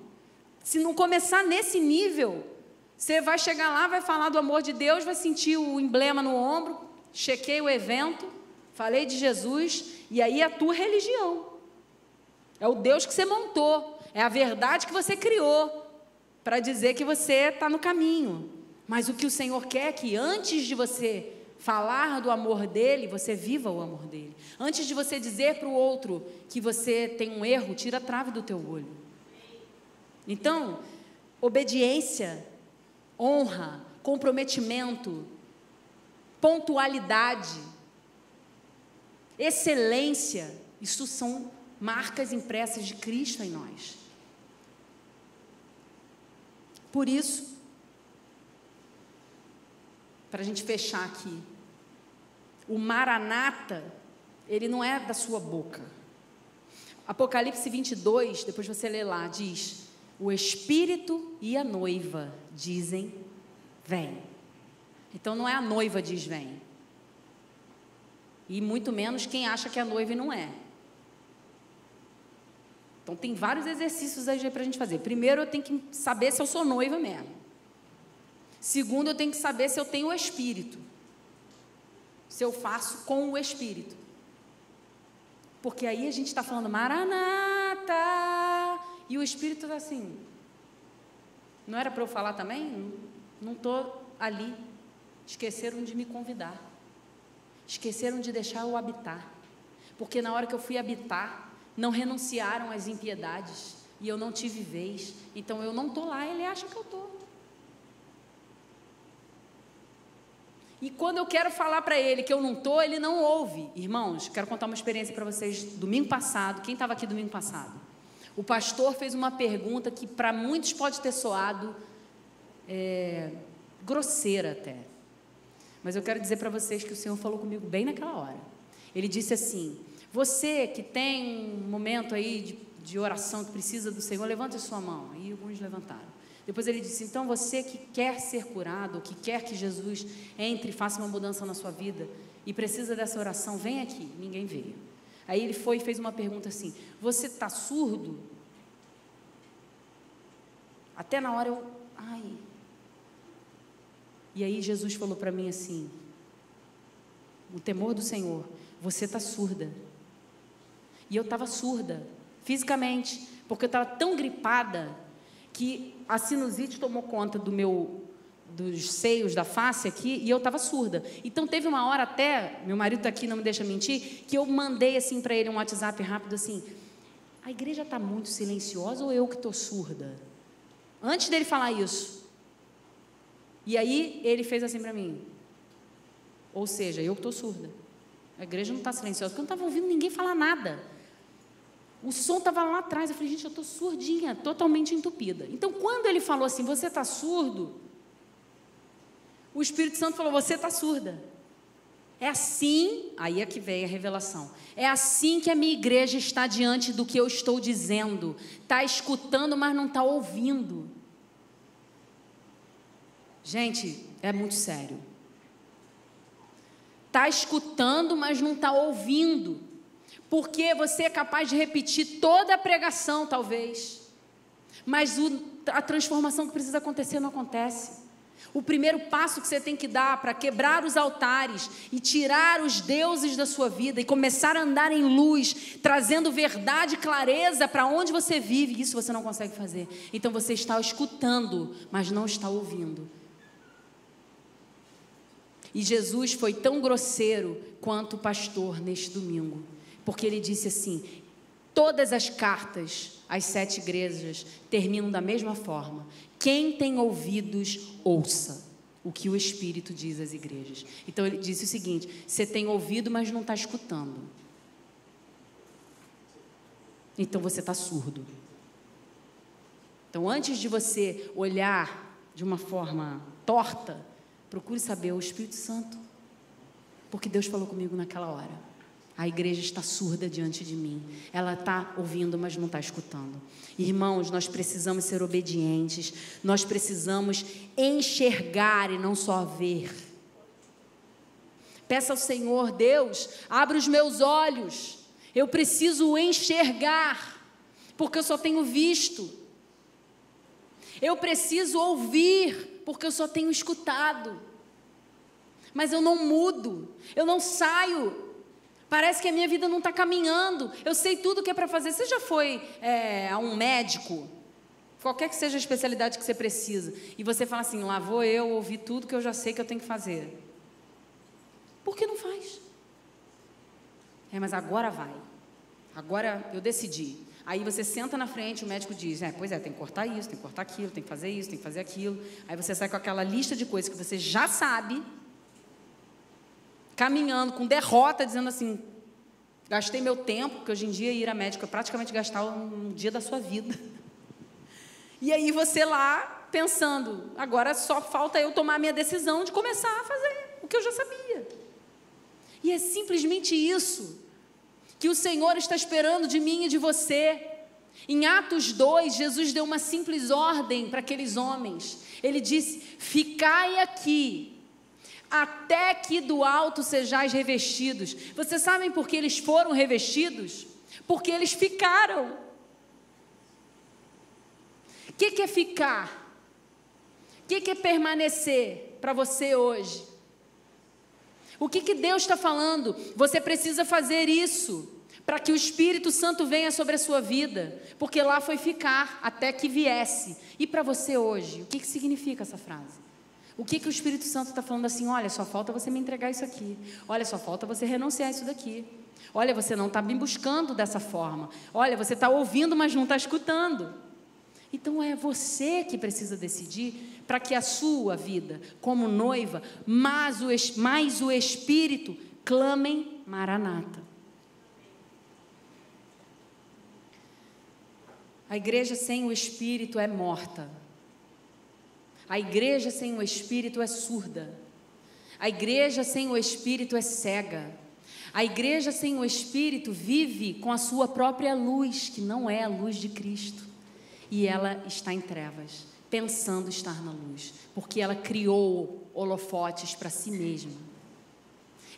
Se não começar nesse nível, você vai chegar lá, vai falar do amor de Deus, vai sentir o emblema no ombro, chequei o evento, falei de Jesus, e aí é a tua religião. É o Deus que você montou, é a verdade que você criou, para dizer que você está no caminho. Mas o que o Senhor quer é que antes de você falar do amor dEle, você viva o amor dEle. Antes de você dizer para o outro que você tem um erro, tira a trave do teu olho. Então, obediência, honra, comprometimento, pontualidade, excelência, isso são marcas impressas de Cristo em nós. Por isso, para a gente fechar aqui, o Maranata, ele não é da sua boca. Apocalipse 22, depois você lê lá, diz: o Espírito e a noiva dizem, vem. Então não é a noiva diz vem. E muito menos quem acha que é noiva e não é. Então tem vários exercícios aí para a gente fazer. Primeiro, eu tenho que saber se eu sou noiva mesmo. Segundo, eu tenho que saber se eu tenho o Espírito. Se eu faço com o Espírito. Porque aí a gente está falando Maranata, e o Espírito está assim, não era para eu falar também? Não estou ali. Esqueceram de me convidar. Esqueceram de deixar eu habitar. Porque na hora que eu fui habitar, não renunciaram às impiedades, e eu não tive vez. Então eu não estou lá, ele acha que eu estou. E quando eu quero falar para ele que eu não estou, ele não ouve. Irmãos, quero contar uma experiência para vocês. Domingo passado, quem estava aqui domingo passado? O pastor fez uma pergunta que para muitos pode ter soado grosseira até. Mas eu quero dizer para vocês que o Senhor falou comigo bem naquela hora. Ele disse assim: você que tem um momento aí de oração, que precisa do Senhor, levante a sua mão. Aí alguns levantaram. Depois ele disse: então você que quer ser curado, que quer que Jesus entre e faça uma mudança na sua vida, e precisa dessa oração, vem aqui. Ninguém veio. Aí ele foi e fez uma pergunta assim: você está surdo? Até na hora ai. E aí Jesus falou para mim assim, o temor do Senhor: você está surda. E eu estava surda, fisicamente, porque eu estava tão gripada, que a sinusite tomou conta do meu dos seios da face aqui, e eu estava surda. Então teve uma hora até, meu marido está aqui, não me deixa mentir, que eu mandei assim para ele um WhatsApp rápido assim: a igreja está muito silenciosa ou eu que estou surda? Antes dele falar isso. E aí ele fez assim para mim: ou seja, eu que estou surda. A igreja não está silenciosa, porque eu não estava ouvindo ninguém falar nada. O som estava lá atrás. Eu falei: gente, eu estou surdinha, totalmente entupida. Então quando ele falou assim: você está surdo, o Espírito Santo falou: você está surda. É assim, aí é que vem a revelação. É assim que a minha igreja está diante do que eu estou dizendo. Está escutando, mas não está ouvindo. Gente, é muito sério. Está escutando, mas não está ouvindo. Porque você é capaz de repetir toda a pregação, talvez. Mas a transformação que precisa acontecer não acontece. O primeiro passo que você tem que dar para quebrar os altares e tirar os deuses da sua vida e começar a andar em luz, trazendo verdade e clareza para onde você vive, isso você não consegue fazer. Então você está escutando, mas não está ouvindo. E Jesus foi tão grosseiro quanto o pastor neste domingo, porque ele disse assim: todas as cartas às 7 igrejas terminam da mesma forma. Quem tem ouvidos, ouça o que o Espírito diz às igrejas. Então ele disse o seguinte: você tem ouvido, mas não está escutando. Então você está surdo. Então antes de você olhar de uma forma torta, procure saber o Espírito Santo. Porque Deus falou comigo naquela hora. A igreja está surda diante de mim. Ela está ouvindo, mas não está escutando. Irmãos, nós precisamos ser obedientes. Nós precisamos enxergar e não só ver. Peça ao Senhor: Deus, abre os meus olhos. Eu preciso enxergar, porque eu só tenho visto. Eu preciso ouvir, porque eu só tenho escutado. Mas eu não mudo, eu não saio. Parece que a minha vida não está caminhando. Eu sei tudo o que é para fazer. Você já foi a um médico? Qualquer que seja a especialidade que você precisa. E você fala assim: lá vou eu ouvir tudo que eu já sei que eu tenho que fazer. Por que não faz? Mas agora vai. Agora eu decidi. Aí você senta na frente, o médico diz: pois é, tem que cortar isso, tem que cortar aquilo, tem que fazer isso, tem que fazer aquilo. Aí você sai com aquela lista de coisas que você já sabe, caminhando com derrota, dizendo assim: gastei meu tempo, porque hoje em dia ir a médico é praticamente gastar um dia da sua vida. E aí você lá pensando: agora só falta eu tomar a minha decisão de começar a fazer o que eu já sabia. E é simplesmente isso que o Senhor está esperando de mim e de você. Em Atos 2, Jesus deu uma simples ordem para aqueles homens. Ele disse: ficai aqui, até que do alto sejais revestidos. Vocês sabem por que eles foram revestidos? Porque eles ficaram. O que é ficar? O que é permanecer para você hoje? O que Deus está falando? Você precisa fazer isso para que o Espírito Santo venha sobre a sua vida, porque lá foi ficar até que viesse. E para você hoje, o que significa essa frase? O que o Espírito Santo está falando assim: olha, só falta você me entregar isso aqui. Olha, só falta você renunciar a isso daqui. Olha, você não está me buscando dessa forma. Olha, você está ouvindo, mas não está escutando. Então é você que precisa decidir para que a sua vida, como noiva, mais o Espírito, clamem Maranata. A igreja sem o Espírito é morta. A igreja sem o Espírito é surda. A igreja sem o Espírito é cega. A igreja sem o Espírito vive com a sua própria luz, que não é a luz de Cristo. E ela está em trevas, pensando estar na luz, porque ela criou holofotes para si mesma.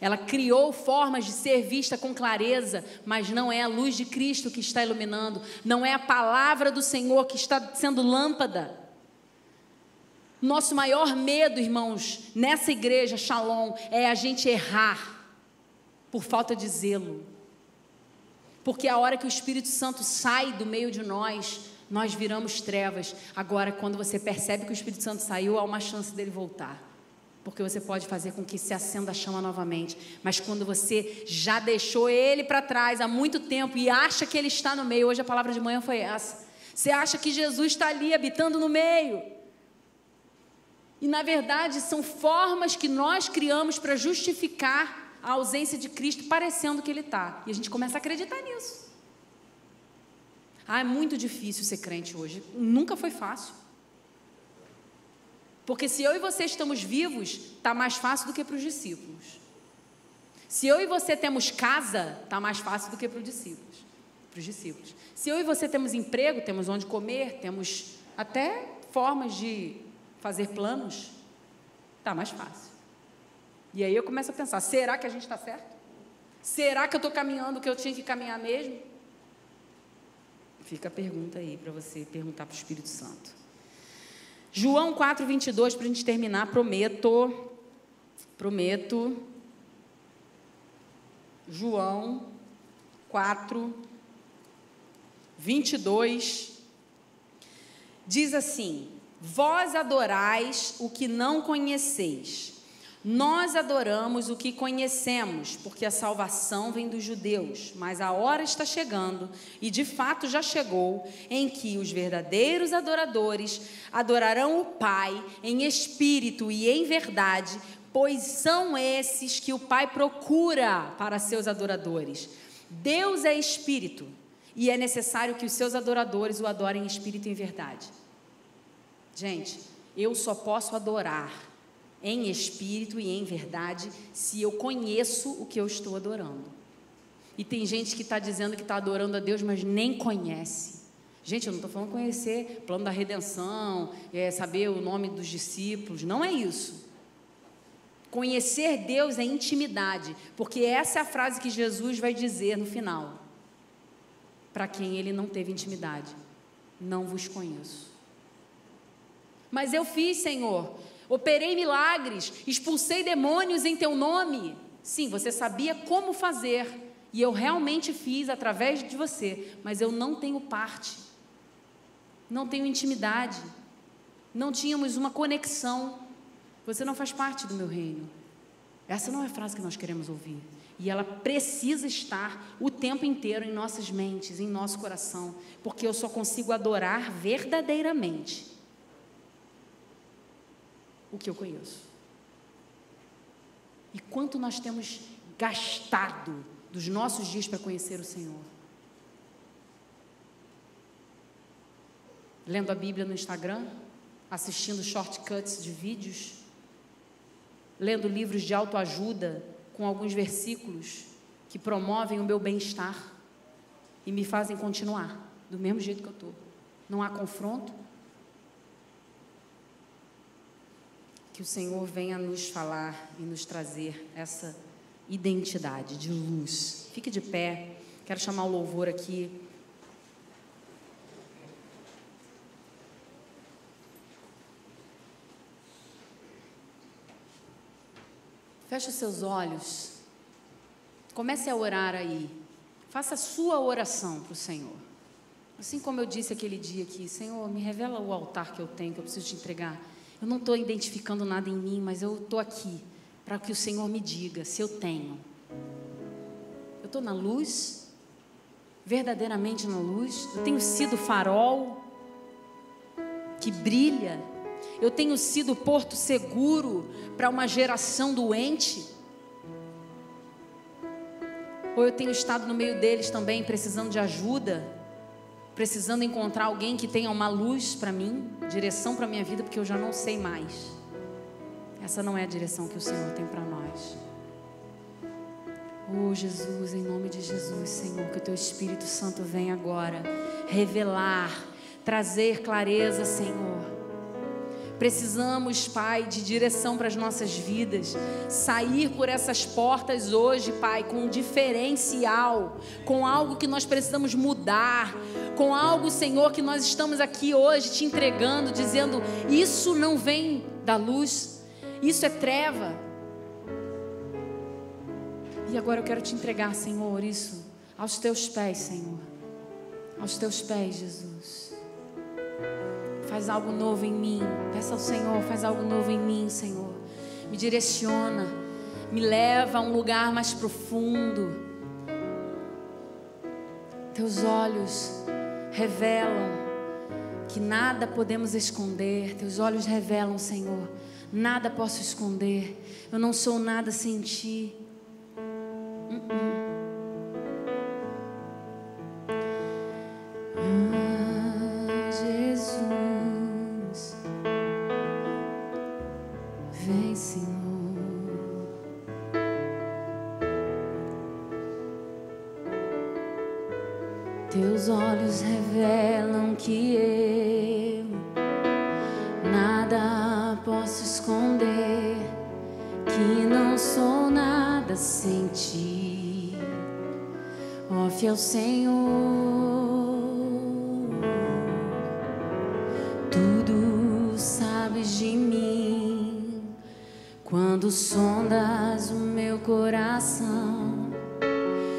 Ela criou formas de ser vista com clareza, mas não é a luz de Cristo que está iluminando, não é a palavra do Senhor que está sendo lâmpada. Nosso maior medo, irmãos, nessa igreja, Shalom, é a gente errar por falta de zelo. Porque a hora que o Espírito Santo sai do meio de nós Nós viramos trevas. Agora, quando você percebe que o Espírito Santo saiu, há uma chance dele voltar, porque você pode fazer com que se acenda a chama novamente. Mas quando você já deixou ele para trás há muito tempo e acha que ele está no meio, hoje a palavra de manhã foi essa, você acha que Jesus está ali habitando no meio, e na verdade são formas que nós criamos para justificar a ausência de Cristo, parecendo que ele está, e a gente começa a acreditar nisso. É muito difícil ser crente hoje. Nunca foi fácil. Porque se eu e você estamos vivos, está mais fácil do que para os discípulos. Se eu e você temos casa, está mais fácil do que para os discípulos. Se eu e você temos emprego, temos onde comer, temos até formas de fazer planos, está mais fácil. E aí eu começo a pensar, será que a gente está certo? Será que eu estou caminhando o que eu tinha que caminhar mesmo? Fica a pergunta aí para você perguntar para o Espírito Santo. João 4:22, para a gente terminar, prometo. João 4:22 diz assim: vós adorais o que não conheceis, nós adoramos o que conhecemos, porque a salvação vem dos judeus. Mas a hora está chegando, e de fato já chegou, em que os verdadeiros adoradores adorarão o Pai em espírito e em verdade, pois são esses que o Pai procura para seus adoradores. Deus é espírito, e é necessário que os seus adoradores o adorem em espírito e em verdade. Gente, eu só posso adorar em espírito e em verdade se eu conheço o que eu estou adorando. E tem gente que está dizendo que está adorando a Deus, mas nem conhece. Gente, eu não estou falando conhecer plano da redenção, saber o nome dos discípulos, não é isso. Conhecer Deus é intimidade, porque essa é a frase que Jesus vai dizer no final, para quem ele não teve intimidade: não vos conheço. Mas eu fiz, Senhor, operei milagres, expulsei demônios em teu nome. Sim, você sabia como fazer, e eu realmente fiz através de você, mas eu não tenho parte, não tenho intimidade, não tínhamos uma conexão. Você não faz parte do meu reino. Essa não é a frase que nós queremos ouvir, e ela precisa estar o tempo inteiro em nossas mentes, em nosso coração, porque eu só consigo adorar verdadeiramente o que eu conheço. E quanto nós temos gastado dos nossos dias para conhecer o Senhor? Lendo a Bíblia no Instagram, assistindo shortcuts de vídeos, lendo livros de autoajuda com alguns versículos que promovem o meu bem-estar e me fazem continuar do mesmo jeito que eu estou. Não há confronto. Que o Senhor venha nos falar e nos trazer essa identidade de luz. Fique de pé, quero chamar o louvor aqui. Feche os seus olhos, comece a orar aí, faça a sua oração para o Senhor. Assim como eu disse aquele dia aqui: Senhor, me revela o altar que eu tenho, que eu preciso te entregar. Eu não estou identificando nada em mim, mas eu estou aqui para que o Senhor me diga se eu tenho. Eu estou na luz, verdadeiramente na luz. Eu tenho sido farol que brilha. Eu tenho sido porto seguro para uma geração doente. Ou eu tenho estado no meio deles também, precisando de ajuda, precisando encontrar alguém que tenha uma luz para mim, direção para a minha vida, porque eu já não sei mais. Essa não é a direção que o Senhor tem para nós. Oh Jesus, em nome de Jesus, Senhor, que o Teu Espírito Santo venha agora revelar, trazer clareza, Senhor. Precisamos, Pai, de direção para as nossas vidas, sair por essas portas hoje, Pai, com um diferencial, com algo que nós precisamos mudar, com algo, Senhor, que nós estamos aqui hoje te entregando, dizendo: isso não vem da luz, isso é treva. E agora eu quero te entregar, Senhor, isso aos Teus pés, Senhor, aos Teus pés, Jesus. Faz algo novo em mim. Peça ao Senhor, faz algo novo em mim, Senhor. Me direciona, me leva a um lugar mais profundo. Teus olhos revelam que nada podemos esconder. Teus olhos revelam, Senhor, nada posso esconder. Eu não sou nada sem Ti. Jesus, vem, Senhor. Teus olhos revelam que eu nada posso esconder, que não sou nada sem Ti, ó fiel Senhor. Tudo sabes de mim, quando sondas o meu coração,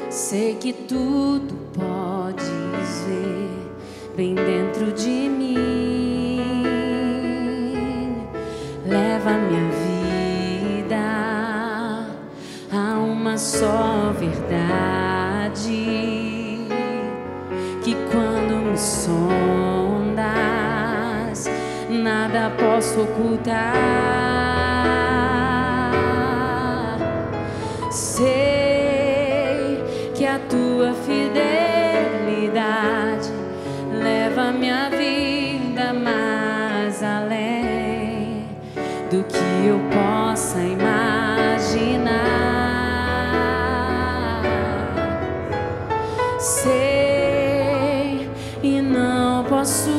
sei que tudo podes ver bem dentro de mim. Leva minha vida a uma só verdade, que quando me sondas, nada posso ocultar. Sei que a Tua fidelidade leva minha vida mais além do que eu possa imaginar. Sei e não posso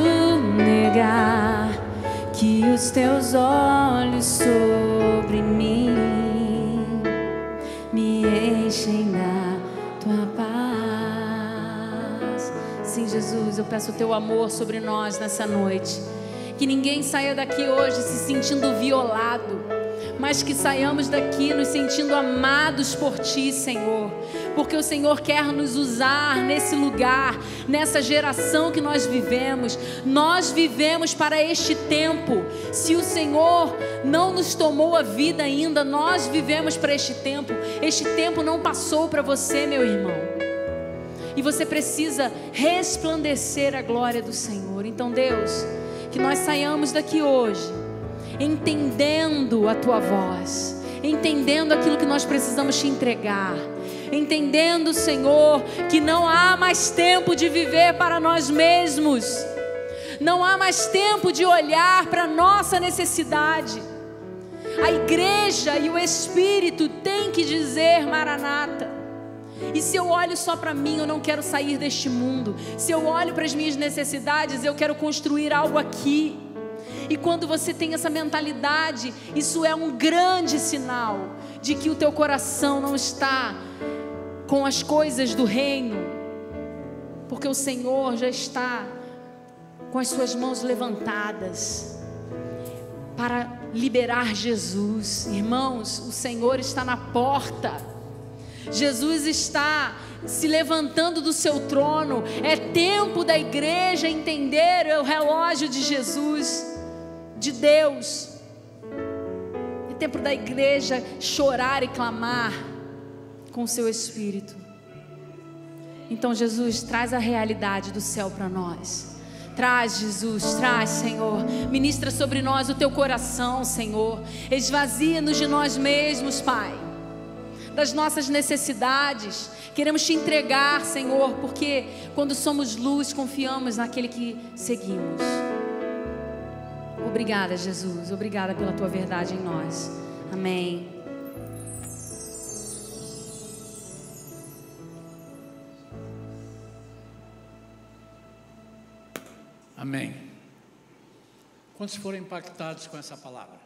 negar que os Teus olhos sobre mim me enchem da Tua paz. Sim, Jesus, eu peço o Teu amor sobre nós nessa noite. Que ninguém saia daqui hoje se sentindo violado, mas que saiamos daqui nos sentindo amados por Ti, Senhor. Porque o Senhor quer nos usar nesse lugar, nessa geração que nós vivemos. Nós vivemos para este tempo. Se o Senhor não nos tomou a vida ainda, nós vivemos para este tempo. Este tempo não passou para você, meu irmão. E você precisa resplandecer a glória do Senhor. Então, Deus, que nós saiamos daqui hoje entendendo a Tua voz, entendendo aquilo que nós precisamos Te entregar, entendendo, Senhor, que não há mais tempo de viver para nós mesmos, não há mais tempo de olhar para a nossa necessidade. A igreja e o Espírito têm que dizer Maranata. E se eu olho só para mim, eu não quero sair deste mundo. Se eu olho para as minhas necessidades, eu quero construir algo aqui. E quando você tem essa mentalidade, isso é um grande sinal de que o teu coração não está com as coisas do reino, porque o Senhor já está com as suas mãos levantadas para liberar Jesus. Irmãos, o Senhor está na porta. Jesus está se levantando do seu trono. É tempo da igreja entender o relógio de Jesus, de Deus. É tempo da igreja chorar e clamar com o seu Espírito. Então, Jesus, traz a realidade do céu para nós. Traz, Jesus, traz, Senhor. Ministra sobre nós o Teu coração, Senhor. Esvazia-nos de nós mesmos, Pai, das nossas necessidades. Queremos Te entregar, Senhor, porque quando somos luz, confiamos naquele que seguimos. Obrigada, Jesus. Obrigada pela Tua verdade em nós. Amém. Amém. Quantos foram impactados com essa palavra?